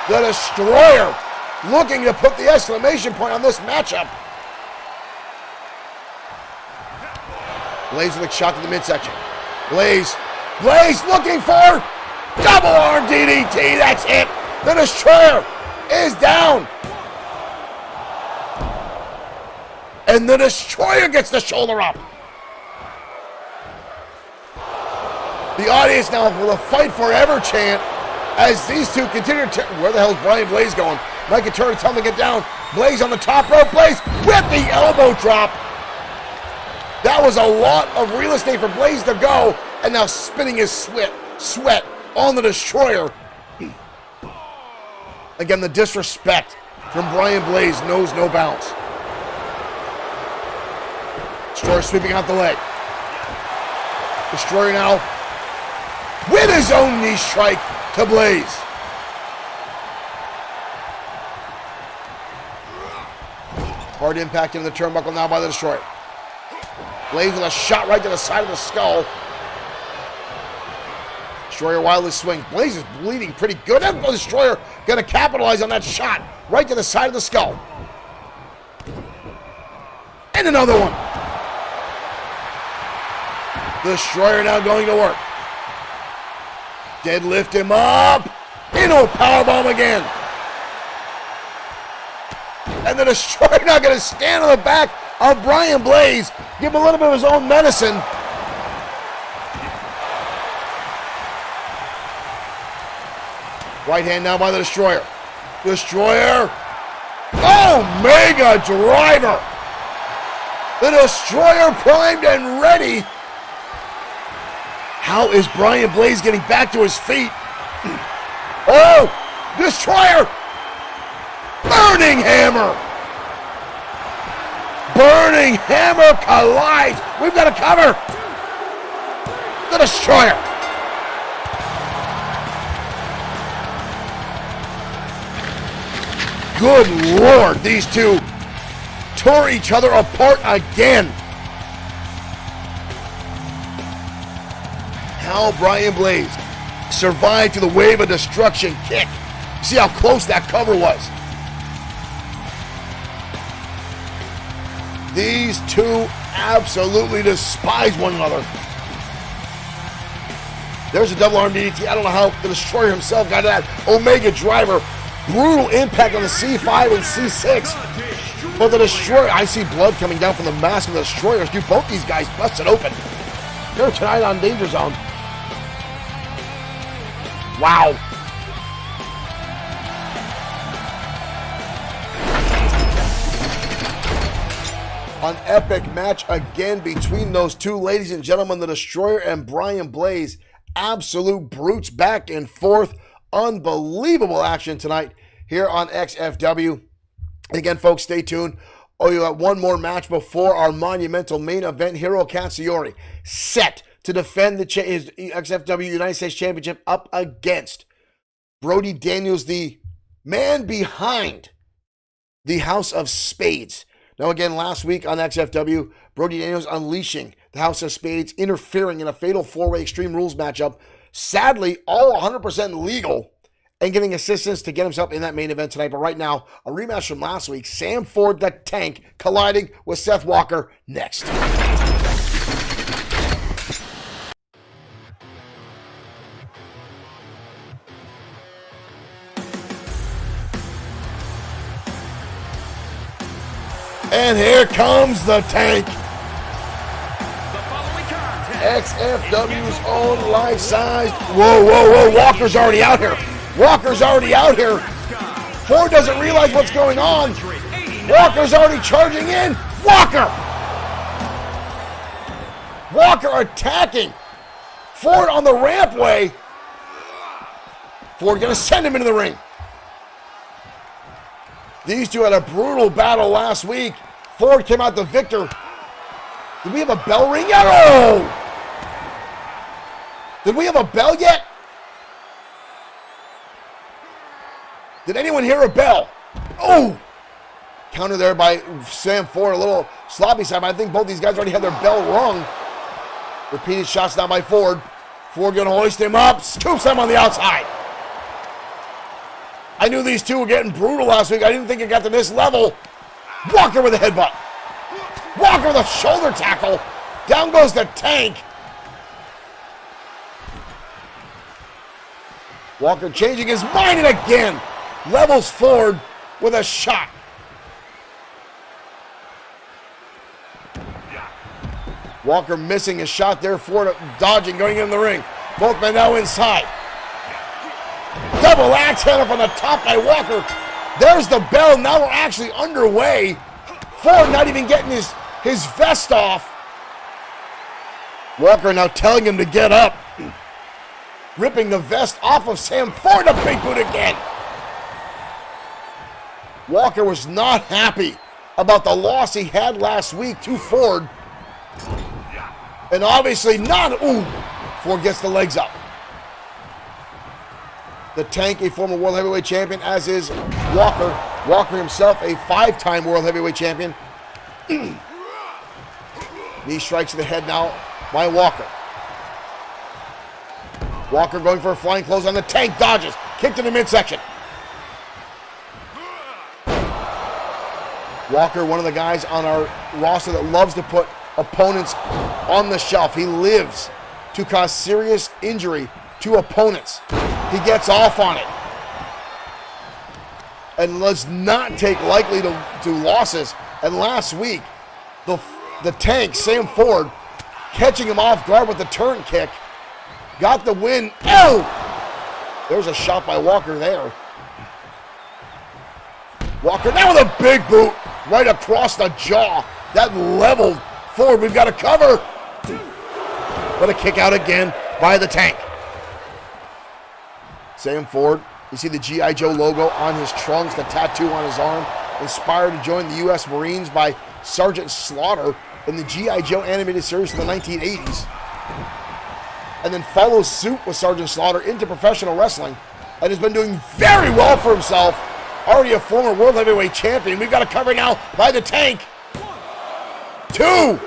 The Destroyer looking to put the exclamation point on this matchup. Blaze with a shot to the midsection. Blaze looking for double arm DDT. That's it. The Destroyer is down. And the Destroyer gets the shoulder up. The audience now with a fight forever chant as these two continue to... Where the hell is Brian Blaze going? Mike can turn and tell him to get down. Blaze on the top rope. Blaze with the elbow drop. That was a lot of real estate for Blaze to go. And now spinning his sweat on the Destroyer. Again, the disrespect from Brian Blaze knows no bounds. Destroyer sweeping out the leg. Destroyer now with his own knee strike to Blaze. Hard impact into the turnbuckle now by the Destroyer. Blaze with a shot right to the side of the skull. Destroyer wildly swings. Blaze is bleeding pretty good. And the Destroyer going to capitalize on that shot right to the side of the skull. And another one. The Destroyer now going to work. Deadlift him up. Into a powerbomb again. And the Destroyer now going to stand on the back of Brian Blaze. Give him a little bit of his own medicine. Right hand now by the Destroyer. Destroyer. Oh, mega driver. The Destroyer primed and ready. How is Brian Blaze getting back to his feet? Oh, Destroyer. Burning hammer. Burning hammer collides. We've got a cover. The Destroyer. Good Lord, these two tore each other apart again. How Brian Blaze survived to the wave of destruction kick. See how close that cover was. These two absolutely despise one another. There's a double arm DDT. I don't know how the Destroyer himself got that Omega driver. Brutal impact on the C5 and C6. But the Destroyer, I see blood coming down from the mask of the Destroyers. Dude, both these guys busted open. Here tonight on Danger Zone. Wow. An epic match again between those two, ladies and gentlemen, the Destroyer and Brian Blaze. Absolute brutes back and forth. Unbelievable action tonight here on XFW. And again, folks, stay tuned. Oh, you got one more match before our monumental main event. Hiro Katsuyori set to defend his XFW United States Championship up against Brody Daniels, the man behind the House of Spades. Now, again, last week on XFW, Brody Daniels unleashing the House of Spades, interfering in a fatal four-way Extreme Rules matchup. Sadly, all 100% legal, and getting assistance to get himself in that main event tonight. But right now, a rematch from last week. Sam Ford, the Tank, colliding with Seth Walker next. And here comes the Tank. XFW's own life-sized. Whoa, whoa, whoa. Walker's already out here. Walker's already out here. Ford doesn't realize what's going on. Walker's already charging in. Walker! Walker attacking. Ford on the rampway. Ford going to send him into the ring. These two had a brutal battle last week. Ford came out the victor. Did we have a bell ring yet? Oh! Did we have a bell yet? Did anyone hear a bell? Oh! Counter there by Sam Ford. A little sloppy side, but I think both these guys already had their bell rung. Repeated shots now by Ford. Ford going to hoist him up. Scoops him on the outside. I knew these two were getting brutal last week. I didn't think it got to this level. Walker with a headbutt. Walker with a shoulder tackle. Down goes the Tank. Walker changing his mind and again levels Ford with a shot. Walker missing a shot there. Ford dodging, going in the ring. Both men now inside. Double axe handle from the top by Walker. There's the bell. Now we're actually underway. Ford not even getting his vest off. Walker now telling him to get up. Ripping the vest off of Sam Ford. A big boot again. Walker was not happy about the loss he had last week to Ford. And obviously not. Ooh. Ford gets the legs up. The Tank, a former World Heavyweight Champion, as is Walker. Walker himself, a 5-time World Heavyweight Champion. Knee strikes to the head now by Walker. Walker going for a flying close on the Tank. Dodges. Kick to the midsection. Walker, one of the guys on our roster that loves to put opponents on the shelf. He lives to cause serious injury to opponents. He gets off on it. And let's not take lightly to losses. And last week, the Tank, Sam Ford, catching him off guard with the turn kick, got the win. Oh! There's a shot by Walker there. Walker now with a big boot right across the jaw. That leveled Ford. We've got a cover. But a kick out again by the Tank. Sam Ford, you see the G.I. Joe logo on his trunks, the tattoo on his arm. Inspired to join the U.S. Marines by Sergeant Slaughter in the G.I. Joe animated series from the 1980s. And then follows suit with Sergeant Slaughter into professional wrestling and has been doing very well for himself. Already a former World Heavyweight Champion. We've got a cover now by the Tank. 2.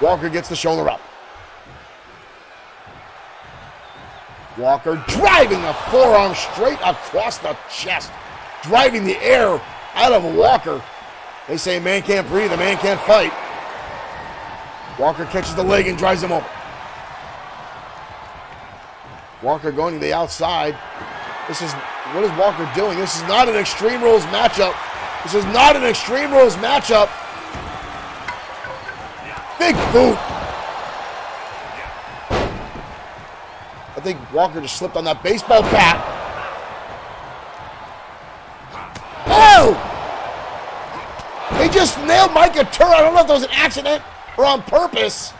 Walker gets the shoulder up. Walker driving the forearm straight across the chest. Driving the air out of Walker. They say a man can't breathe, a man can't fight. Walker catches the leg and drives him over. Walker going to the outside. What is Walker doing? This is not an Extreme Rules matchup. This is not an Extreme Rules matchup. Big boot. I think Walker just slipped on that baseball bat. Oh! He just nailed Micah Turra. I don't know if that was an accident or on purpose.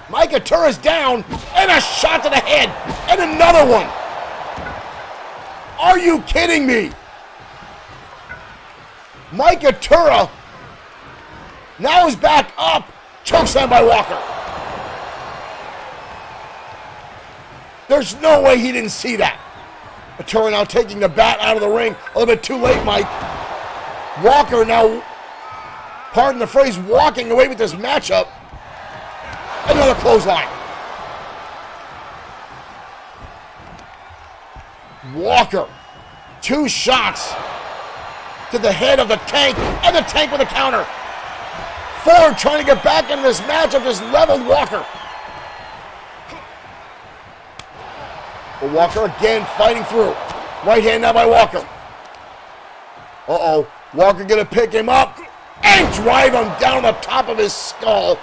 Micah Turra's down, and a shot to the head, and another one. Are you kidding me? Micah Turra now is back up. Chokeslam by Walker. There's no way he didn't see that. Turra now taking the bat out of the ring. A little bit too late, Mike. Walker now, pardon the phrase, walking away with this matchup. Another clothesline. Walker, 2 shots to the head of the Tank, and the Tank with a counter. Ford trying to get back into this matchup, just leveled Walker. But Walker again fighting through. Right hand now by Walker. Uh-oh. Walker gonna pick him up and drive him down the top of his skull.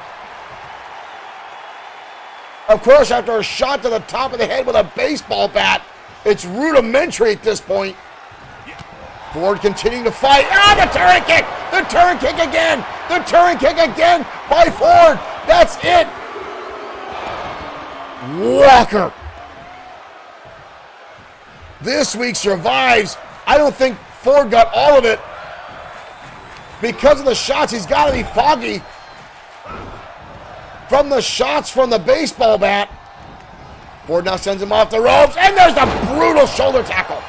Of course, after a shot to the top of the head with a baseball bat, it's rudimentary at this point. Ford continuing to fight. Ah, the turret kick! The turret kick again! The turret kick again by Ford! That's it! Walker. This week survives I don't think Ford got all of it. Because of the shots, he's got to be foggy from the shots from the baseball bat. Ford now sends him off the ropes, and there's the brutal shoulder tackle.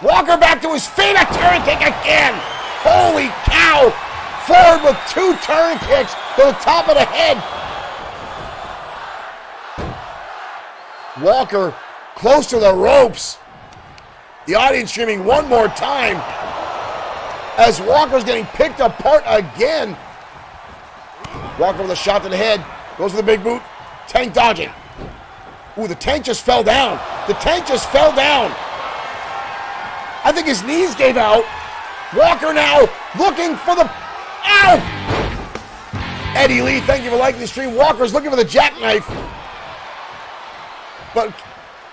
Walker back to his feet, a turn kick again. Holy cow. Ford with 2 turn kicks to the top of the head. Walker close to the ropes. The audience screaming one more time as Walker's getting picked apart again. Walker with a shot to the head. Goes for the big boot. Tank dodging. Ooh, the Tank just fell down. The Tank just fell down. I think his knees gave out. Walker now looking for the... Ow! Eddie Lee, thank you for liking the stream. Walker's looking for the jackknife. But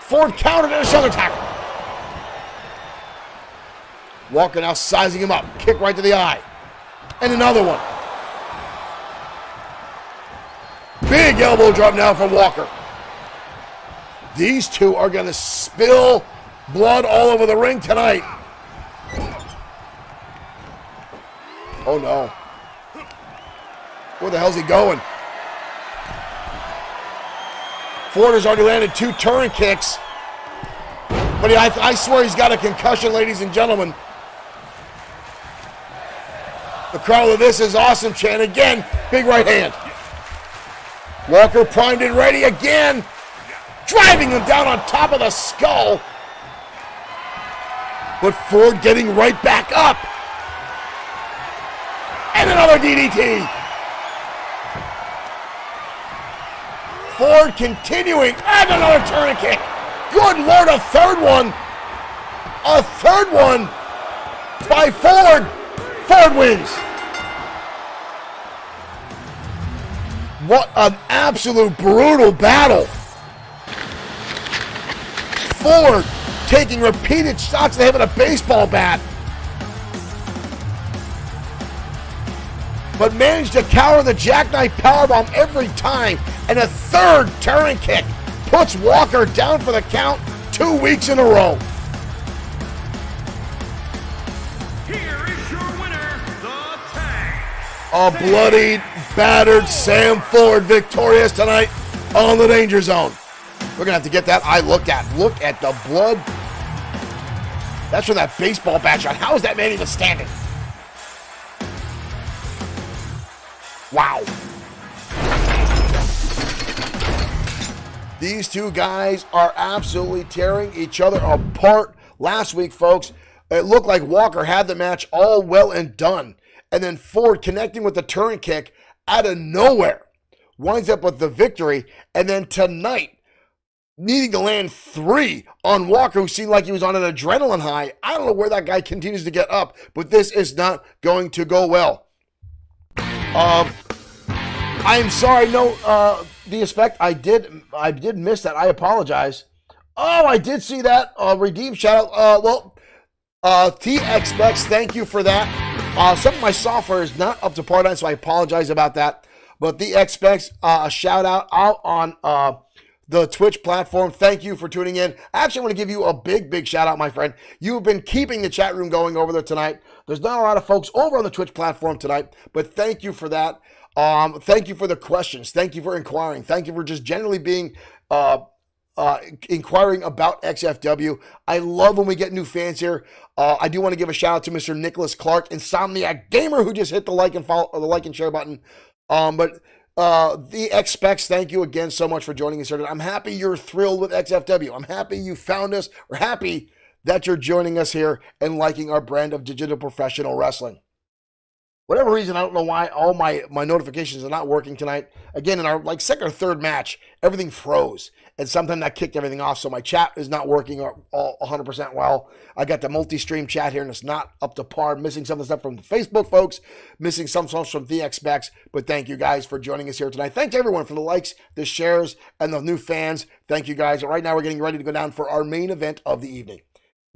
Ford countered in a shoulder tackle. Walker now sizing him up. Kick right to the eye. And another one. Big elbow drop now from Walker. These two are going to spill blood all over the ring tonight. Oh no. Where the hell's he going? Ford has already landed 2 turn kicks. But I swear he's got a concussion, ladies and gentlemen. The crowd of "This is awesome" chant again. Big right hand. Walker primed and ready again. Driving him down on top of the skull. But Ford getting right back up. And another DDT. Ford continuing. And another turn kick. Good Lord, a third one. A third one by Ford. Ford wins. What an absolute brutal battle. Ford taking repeated shots to the head with a baseball bat. But managed to counter the jackknife powerbomb every time. And a third turn kick puts Walker down for the count 2 weeks in a row. Here is your winner, the Tank. A bloodied, battered Sam Ford victorious tonight on the Danger Zone. We're going to have to get that eye looked at. Look at the blood. That's from that baseball bat shot. How is that man even standing? Wow. These two guys are absolutely tearing each other apart. Last week, folks, it looked like Walker had the match all well and done. And then Ford connecting with the turn kick out of nowhere winds up with the victory. And then tonight, needing to land 3 on Walker, who seemed like he was on an adrenaline high. I don't know where that guy continues to get up, but this is not going to go well. I'm sorry, no, the expect, I did miss that. I apologize. Oh, I did see that. Redeem shout out. TXBX, thank you for that. Some of my software is not up to par tonight, so I apologize about that. But the XFW, a shout out on the Twitch platform. Thank you for tuning in. Actually, I want to give you a big shout out, my friend. You've been keeping the chat room going over there tonight. There's not a lot of folks over on the Twitch platform tonight, but thank you for that. Thank you for the questions. Thank you for inquiring. Thank you for just generally being inquiring about XFW. I love when we get new fans here. I do want to give a shout out to Mr. Nicholas Clark, Insomniac Gamer, who just hit the like and follow, or the like and share button. The XFW, thank you again so much for joining us here. I'm happy you're thrilled with XFW. I'm happy you found us. We're happy that you're joining us here and liking our brand of digital professional wrestling. Whatever reason, I don't know why all my notifications are not working tonight. Again, in our second or third match, everything froze. And sometimes that kicked everything off. So my chat is not working all 100% well. I got the multi-stream chat here and it's not up to par. Missing some of the stuff from the Facebook folks. Missing some stuff from the XBX. But thank you guys for joining us here tonight. Thanks everyone for the likes, the shares, and the new fans. Thank you guys. Right now we're getting ready to go down for our main event of the evening.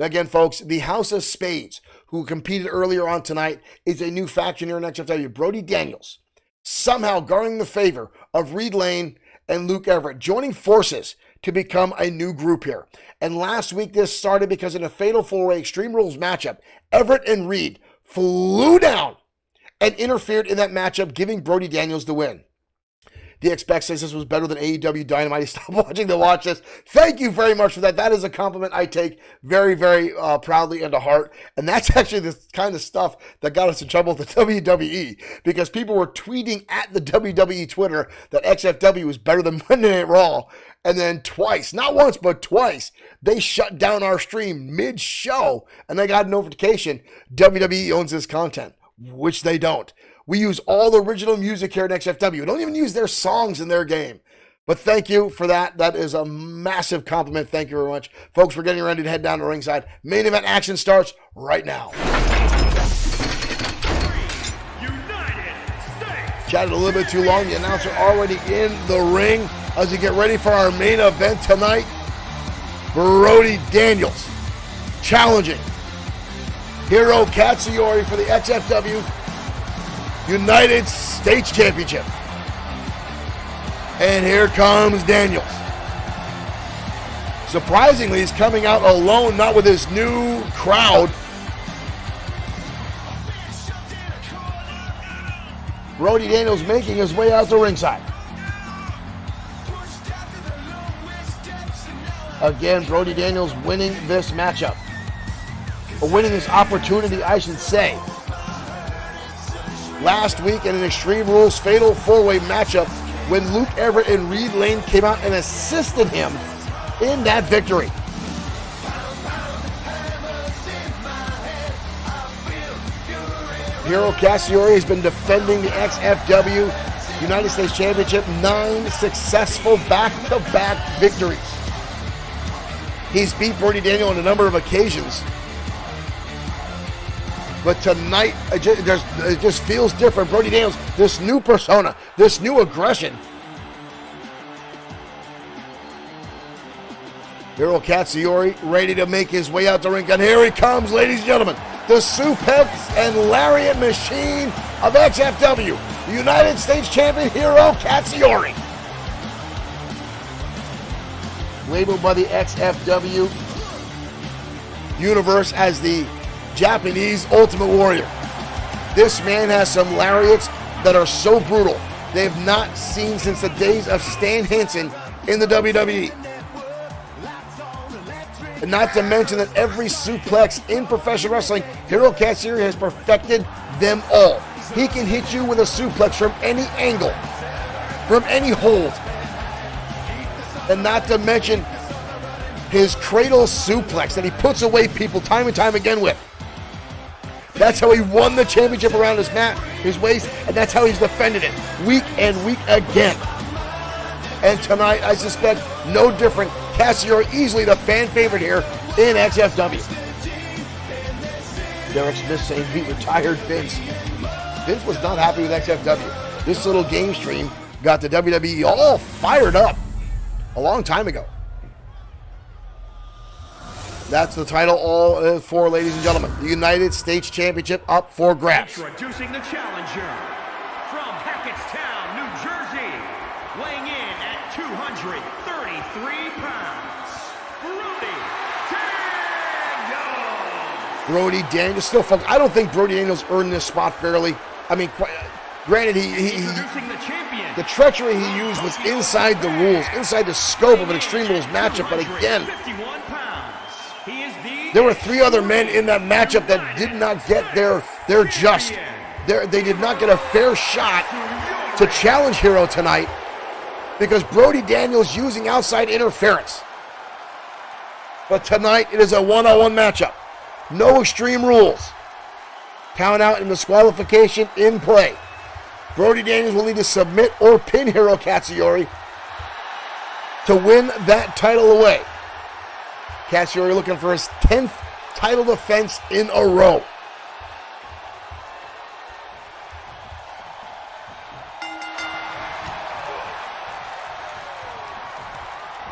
Again, folks, the House of Spades, who competed earlier on tonight, is a new faction here in XFW. Brody Daniels, somehow garnering the favor of Reed Lane and Luke Everett, joining forces to become a new group here. And last week, this started because in a Fatal 4-Way Extreme Rules matchup, Everett and Reed flew down and interfered in that matchup, giving Brody Daniels the win. The Expect says this was better than AEW Dynamite. Stop watching to watch this. Thank you very much for that. That is a compliment I take very, very proudly and to heart. And that's actually the kind of stuff that got us in trouble with the WWE, because people were tweeting at the WWE Twitter that XFW was better than Monday Night Raw. And then twice, not once, but twice, they shut down our stream mid-show, and they got a notification WWE owns this content, which they don't. We use all the original music here at XFW. We don't even use their songs in their game. But thank you for that. That is a massive compliment. Thank you very much. Folks, we're getting ready to head down to ringside. Main event action starts right now. Chatted a little bit too long. The announcer already in the ring as we get ready for our main event tonight. Brody Daniels challenging Hiro Katsuyori for the XFW United States Championship. And here comes Daniels. Surprisingly, he's coming out alone, not with his new crowd. Brody Daniels making his way out to ringside. Again, Brody Daniels winning this matchup. Or winning this opportunity, I should say. Last week in an Extreme Rules Fatal 4-Way matchup when Luke Everett and Reed Lane came out and assisted him in that victory. Hiro Katsuyori has been defending the XFW United States Championship, 9 successful back-to-back victories. He's beat Brody Daniels on a number of occasions. But tonight, it just feels different. Brody Daniels, this new persona, this new aggression. Hiro Katsuyori ready to make his way out the ring. And here he comes, ladies and gentlemen. The suplex and lariat machine of XFW. The United States Champion, Hiro Katsuyori. Labeled by the XFW Universe as the Japanese Ultimate Warrior. This man has some lariats that are so brutal they have not seen since the days of Stan Hansen in the WWE. And not to mention that every suplex in professional wrestling, Hiro Katsuyori has perfected them all. He can hit you with a suplex from any angle, from any hold. And not to mention his cradle suplex that he puts away people time and time again with. That's how he won the championship around his waist, and that's how he's defended it week and week again. And tonight, I suspect no different. Katsuyori easily the fan favorite here in XFW. Derek Smith saying he retired Vince. Vince was not happy with XFW. This little game stream got the WWE all fired up a long time ago. That's the title all for, ladies and gentlemen. The United States Championship up for grabs. Introducing the challenger from Hackettstown, New Jersey, weighing in at 233 pounds, Brody Daniels. Brody Daniels, still folks, I don't think Brody Daniels earned this spot fairly. I mean, granted, the treachery he used was inside the rules, inside the scope of an Extreme Rules matchup, but again, there were 3 other men in that matchup that did not get their just. They did not get a fair shot to challenge Hiro tonight because Brody Daniels using outside interference. But tonight it is a one-on-one matchup. No Extreme Rules. Count out and disqualification in play. Brody Daniels will need to submit or pin Hiro Katsuyori to win that title away. Katsuyori looking for his 10th title defense in a row.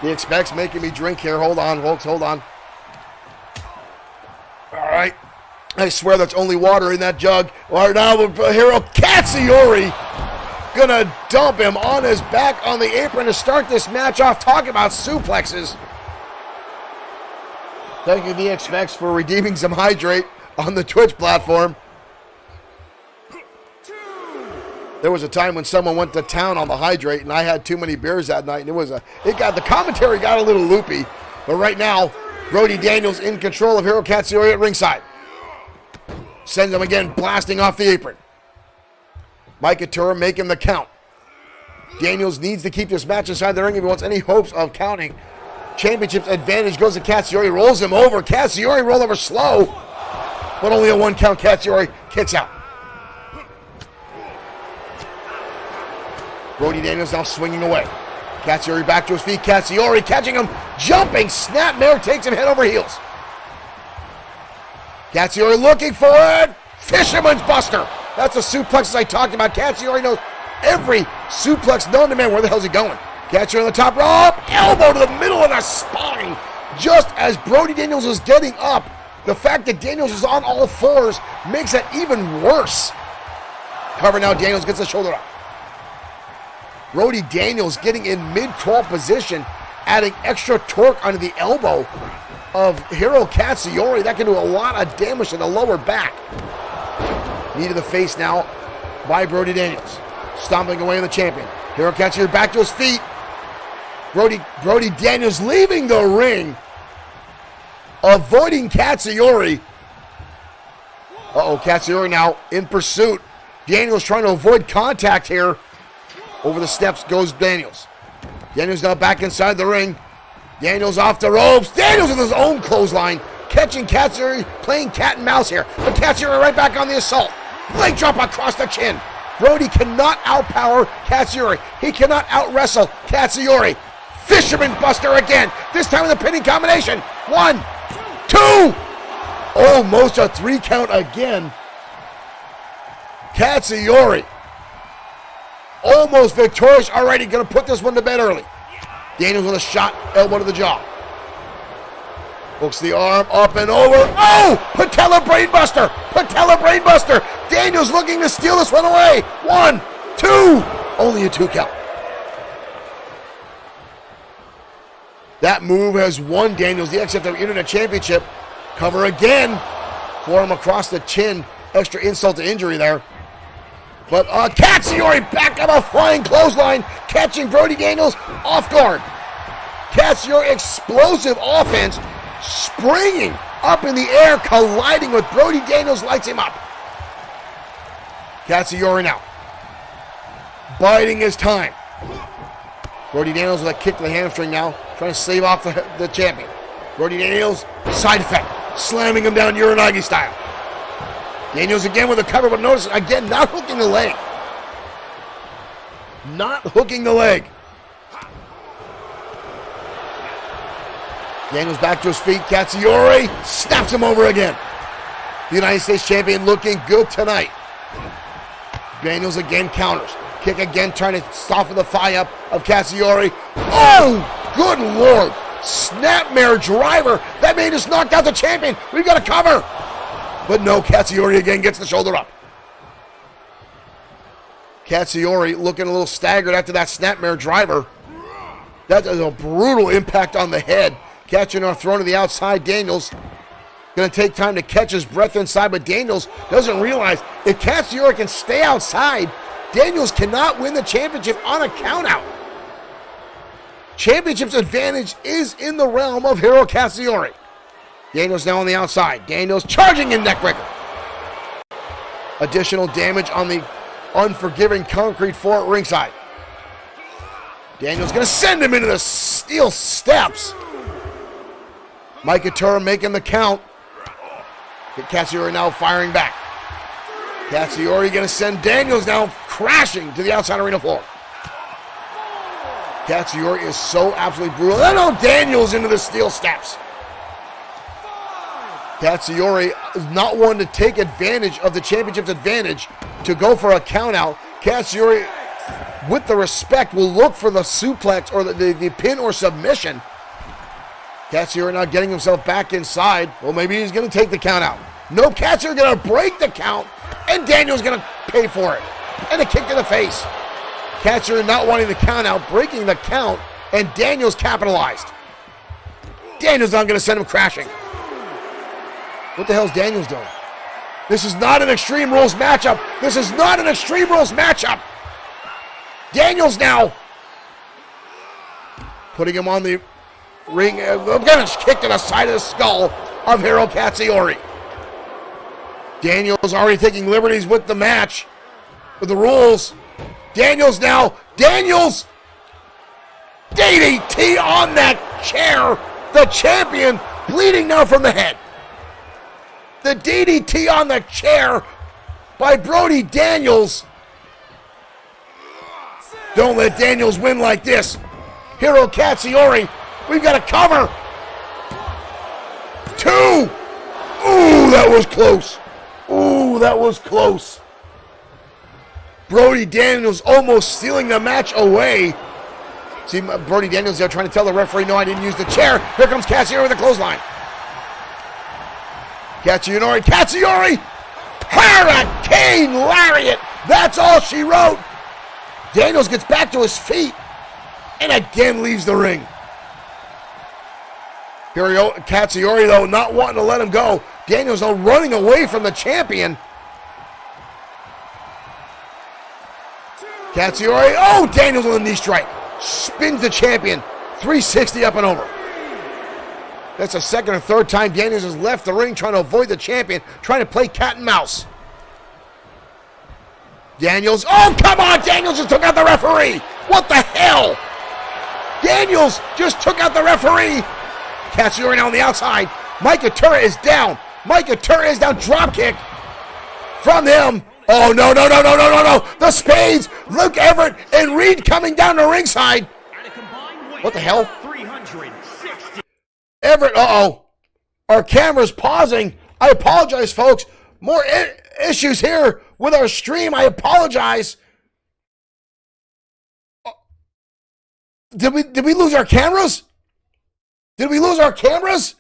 The Expect's making me drink here. Hold on, folks, hold on. All right. I swear that's only water in that jug. All right, now Hiro Katsuyori gonna dump him on his back on the apron to start this match off. Talk about suplexes. Thank you, the XFX, for redeeming some hydrate on the Twitch platform. There was a time when someone went to town on the hydrate, and I had too many beers that night, and the commentary got a little loopy. But right now, Brody Daniels in control of Hiro Katsuyori at ringside. Sends him again, blasting off the apron. Mike Atura making the count. Daniels needs to keep this match inside the ring if he wants any hopes of counting. Championship's advantage goes to Katsuyori, rolls him over. Katsuyori roll over slow, but only a 1 count. Katsuyori kicks out. Brody Daniels now swinging away. Katsuyori back to his feet. Katsuyori catching him, jumping. Snapmare takes him head over heels. Katsuyori looking for it. Fisherman's Buster. That's the suplexes I talked about. Katsuyori knows every suplex known to man. Where the hell's he going? Katsuyori on the top rope. Elbow to the middle of the spine. Just as Brody Daniels is getting up, the fact that Daniels is on all fours makes it even worse. However, now Daniels gets the shoulder up. Brody Daniels getting in mid-crawl position, adding extra torque onto the elbow of Hiro Katsuyori. That can do a lot of damage to the lower back. Knee to the face now by Brody Daniels. Stomping away on the champion. Hiro Katsuyori back to his feet. Brody Daniels leaving the ring, avoiding Katsuyori. Katsuyori now in pursuit. Daniels trying to avoid contact here. Over the steps goes Daniels. Daniels now back inside the ring. Daniels off the ropes. Daniels with his own clothesline. Catching Katsuyori, playing cat and mouse here. But Katsuyori right back on the assault. Leg drop across the chin. Brody cannot outpower Katsuyori. He cannot out-wrestle Katsuyori. Fisherman Buster again. This time with a pinning combination. 1, 2. Almost a 3 count again. Katsuyori almost victorious already. Going to put this one to bed early. Daniels with a shot, elbow to the jaw. Hooks the arm up and over. Oh! Patella brainbuster! Patella brainbuster! Daniels looking to steal this one away. 1, 2. Only a 2 count. That move has won Daniels the XFW Internet Championship. Cover again. Forearm across the chin. Extra insult to injury there. But Katsuyori back up a flying clothesline, catching Brody Daniels off guard. Katsuyori explosive offense, springing up in the air, colliding with Brody Daniels, lights him up. Katsuyori now, biding his time. Brody Daniels with a kick to the hamstring now, trying to save off the champion. Brody Daniels, side effect, slamming him down Uranagi style. Daniels again with a cover, but notice again, not hooking the leg. Not hooking the leg. Daniels back to his feet. Katsuyori snaps him over again. The United States champion looking good tonight. Daniels again counters. Kick again, trying to soften the thigh up of Katsuyori. Oh, good Lord. Snapmare driver. That man just knocked out the champion. We've got a cover. But no, Katsuyori again gets the shoulder up. Katsuyori looking a little staggered after that snapmare driver. That is a brutal impact on the head. Katsuyori thrown to the outside. Daniels going to take time to catch his breath inside, but Daniels doesn't realize if Katsuyori can stay outside, Daniels cannot win the championship on a countout. Championship's advantage is in the realm of Hiro Katsuyori. Daniels now on the outside. Daniels charging in neckbreaker. Additional damage on the unforgiving concrete floor at ringside. Daniels going to send him into the steel steps. Mike Atura making the count. Katsuyori now firing back. Katsuyori going to send Daniels now crashing to the outside arena floor. Katsuyori is so absolutely brutal. And now Daniels into the steel steps. Katsuyori is not one to take advantage of the championship's advantage to go for a countout. Katsuyori, with the respect, will look for the suplex or the pin or submission. Katsuyori now getting himself back inside. Well, maybe he's going to take the countout. No, Katsuyori going to break the count, and Daniel's going to pay for it. And a kick to the face. Katsuyori not wanting the count out, breaking the count, and Daniels capitalized. Daniels not going to send him crashing. What the hell's Daniels doing? This is not an Extreme Rules matchup. This is not an Extreme Rules matchup. Daniels now putting him on the ring. Again, kicked to the side of the skull of Hiro Katsuyori. Daniels already taking liberties with the match, with the rules. Daniels now. Daniels! DDT on that chair. The champion bleeding now from the head. The DDT on the chair by Brody Daniels. Don't let Daniels win like this. Hiro Katsuyori, we've got a cover. 2. Ooh, that was close. Ooh, that was close. Brody Daniels almost stealing the match away. See, Brody Daniels there trying to tell the referee, no, I didn't use the chair. Here comes Katsuyori with the clothesline. Katsuyori, Hurricane Lariat. That's all she wrote. Daniels gets back to his feet and again leaves the ring. Katsuyori, though, not wanting to let him go. Daniels, though, running away from the champion. Katsuyori, oh, Daniels with a knee strike. Spins the champion, 360 up and over. That's the second or third time Daniels has left the ring trying to avoid the champion, trying to play cat and mouse. Daniels, oh, come on, Daniels just took out the referee. What the hell? Daniels just took out the referee. Katsuyori now on the outside. Micah Turra is down. Micah Turra is down, drop kick from him. Oh, no. The Spades, Luke Everett, and Reed coming down to ringside. What the hell? Everett, Our camera's pausing. I apologize, folks. More issues here with our stream. I apologize. Did we lose our cameras? Did we lose our cameras?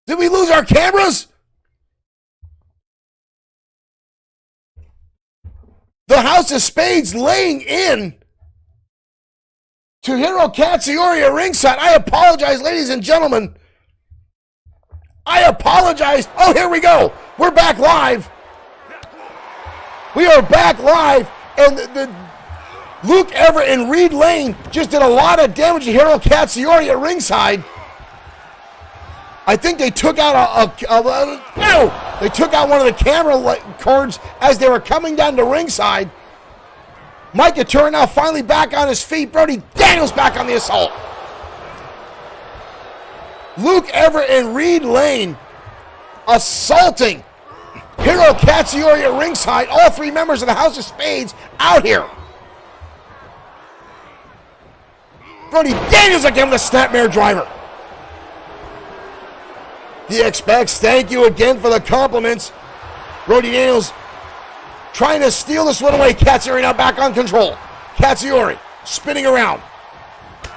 Did we lose our cameras? The House of Spades laying in to Hiro Katsuyori at ringside. I apologize, ladies and gentlemen. I apologize. Oh, here we go. We're back live. We are back live. And the Luke Everett and Reed Lane just did a lot of damage to Hiro Katsuyori at ringside. I think they took out they took out one of the camera cords as they were coming down to ringside. Micah Turra now finally back on his feet. Brody Daniels back on the assault. Luke Everett and Reed Lane assaulting Hiro Katsuyori at ringside. All three members of the House of Spades out here. Brody Daniels again with a snapmare driver. DXPEX, thank you again for the compliments. Brody Daniels trying to steal this one away. Katsuyori now back on control. Katsuyori spinning around.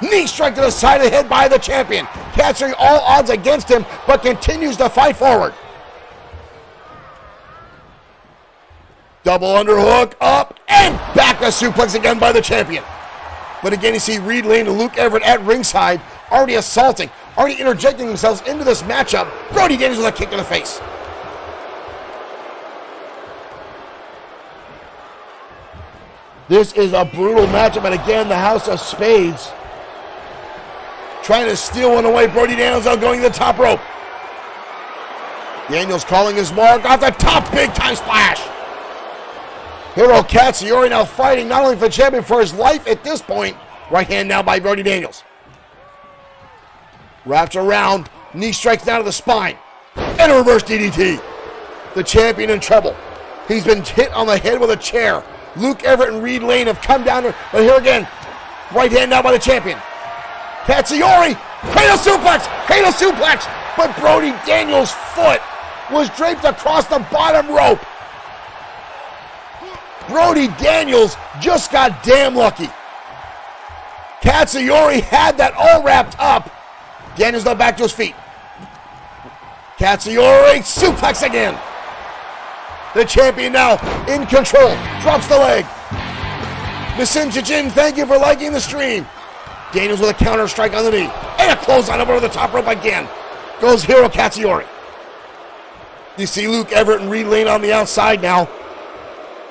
Knee strike to the side of the head by the champion. Katsuyori all odds against him, but continues to fight forward. Double underhook, up, and back to suplex again by the champion. But again, you see Reed Lane and Luke Everett at ringside, already assaulting, already interjecting themselves into this matchup. Brody Daniels with a kick to the face. This is a brutal matchup, and again, the House of Spades trying to steal one away. Brody Daniels now going to the top rope. Daniels calling his mark off the top, big time splash. Hiro Katsuyori now fighting not only for the champion, for his life at this point. Right hand now by Brody Daniels. Wraps around, knee strikes down to the spine. And a reverse DDT. The champion in trouble. He's been hit on the head with a chair. Luke Everett and Reed Lane have come down, but here again, right hand now by the champion. Katsuyori, cradle suplex, but Brody Daniels' foot was draped across the bottom rope. Brody Daniels just got damn lucky. Katsuyori had that all wrapped up. Daniels now back to his feet. Katsuyori, suplex again. The champion now in control. Drops the leg. Misin Jin, thank you for liking the stream. Daniels with a counter strike on the knee. And a clothesline over the top rope again. Goes Hiro Katsuyori. You see Luke Everett and Reed Lane on the outside now,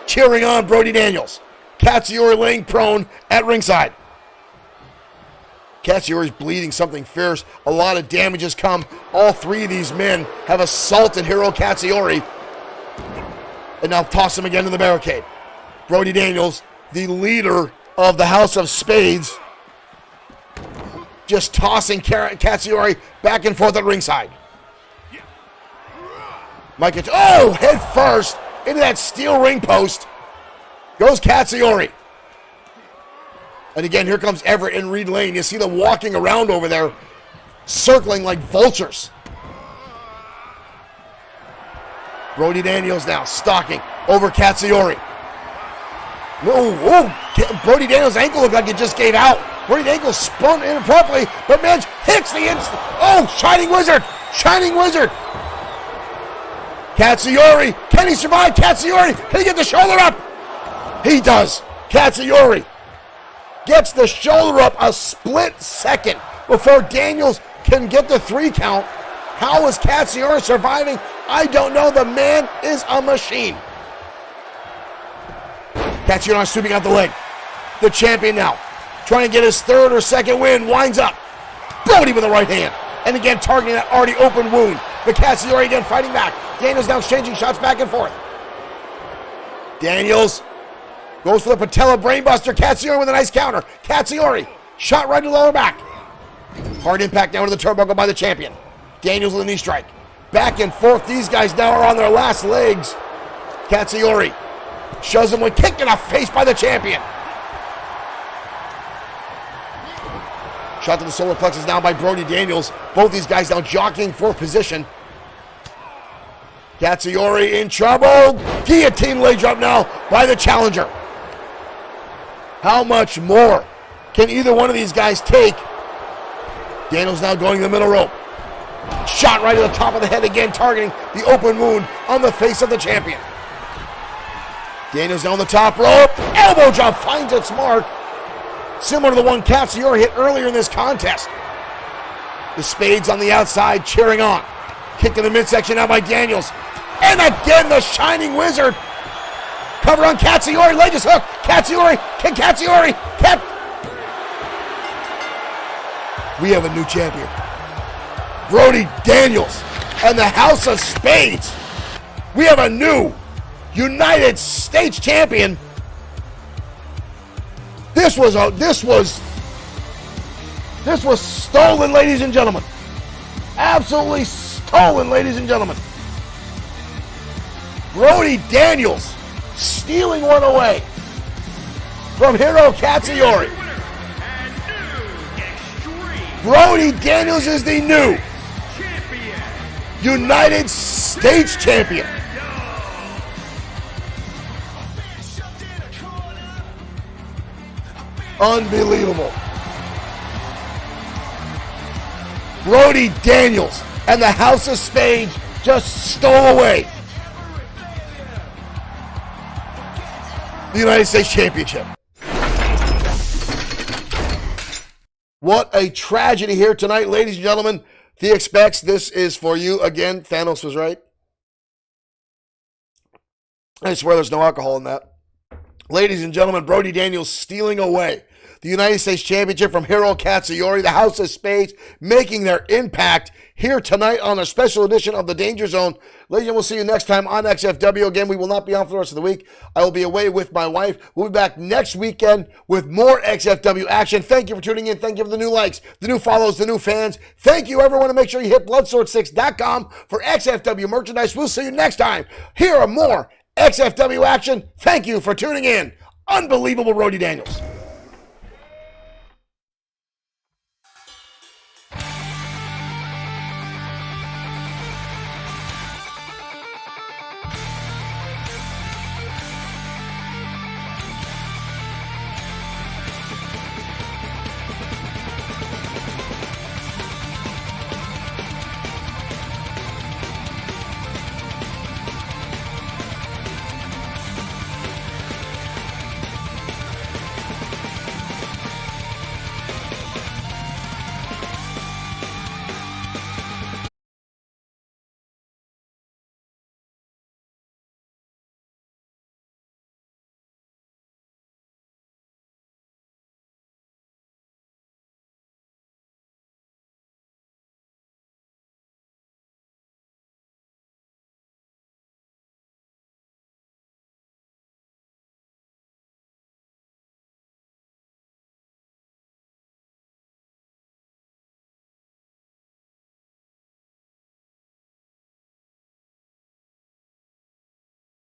cheering on Brody Daniels. Katsuyori laying prone at ringside. Katsuyori's bleeding something fierce. A lot of damage has come. All three of these men have assaulted Hiro Katsuyori. And now toss him again to the barricade. Brody Daniels, the leader of the House of Spades, just tossing Katsuyori back and forth at ringside. Mike, head first into that steel ring post. Goes Katsuyori. And again, here comes Everett and Reed Lane. You see them walking around over there, circling like vultures. Brody Daniels now stalking over Katsuyori. Brody Daniels' ankle looked like it just gave out. Brody Daniels spun inappropriately, but Midge hits the instant. Oh, Shining Wizard! Shining Wizard! Katsuyori, can he survive? Katsuyori, can he get the shoulder up? He does. Katsuyori gets the shoulder up a split second before Daniels can get the 3 count. How is Katsuyori surviving? I don't know. The man is a machine. Katsuyori sweeping out the leg. The champion now trying to get his 3rd or 2nd win. Winds up. Brody with the right hand. And again targeting that already open wound. But Katsuyori again fighting back. Daniels now exchanging shots back and forth. Daniels goes for the patella brainbuster. Katsuyori with a nice counter. Katsuyori shot right to the lower back. Hard impact down to the turnbuckle by the champion. Daniels with a knee strike. Back and forth. These guys now are on their last legs. Katsuyori shoves him with kick in the face by the champion. Shot to the solar plexus now by Brody Daniels. Both these guys now jockeying for position. Katsuyori in trouble. Guillotine leg drop now by the challenger. How much more can either one of these guys take? Daniels now going to the middle rope. Shot right to the top of the head again, targeting the open wound on the face of the champion. Daniels down the top rope. Elbow drop finds its mark. Similar to the one Katsuyori hit earlier in this contest. The Spades on the outside cheering on. Kick in the midsection now by Daniels. And again the Shining Wizard. Cover on Katsuyori. Leg is hooked. Katsuyori. Can Katsuyori. We have a new champion. Brody Daniels and the House of Spades. We have a new United States champion. This was stolen, ladies and gentlemen. Absolutely stolen, ladies and gentlemen. Brody Daniels stealing one away from Hiro Katsuyori. Brody Daniels is the new United States champion. Unbelievable. Brody Daniels and the House of Spades just stole away the United States Championship. What a tragedy here tonight, ladies and gentlemen. The Expects, this is for you. Again, Thanos was right. I swear there's no alcohol in that. Ladies and gentlemen, Brody Daniels stealing away the United States Championship from Hiro Katsuyori, the House of Spades, making their impact here tonight on a special edition of the Danger Zone. Ladies and gentlemen, we'll see you next time on XFW. Again, we will not be on for the rest of the week. I will be away with my wife. We'll be back next weekend with more XFW action. Thank you for tuning in. Thank you for the new likes, the new follows, the new fans. Thank you, everyone, and make sure you hit Bloodsword6.com for XFW merchandise. We'll see you next time. Here are more XFW action. Thank you for tuning in. Unbelievable, Brody Daniels.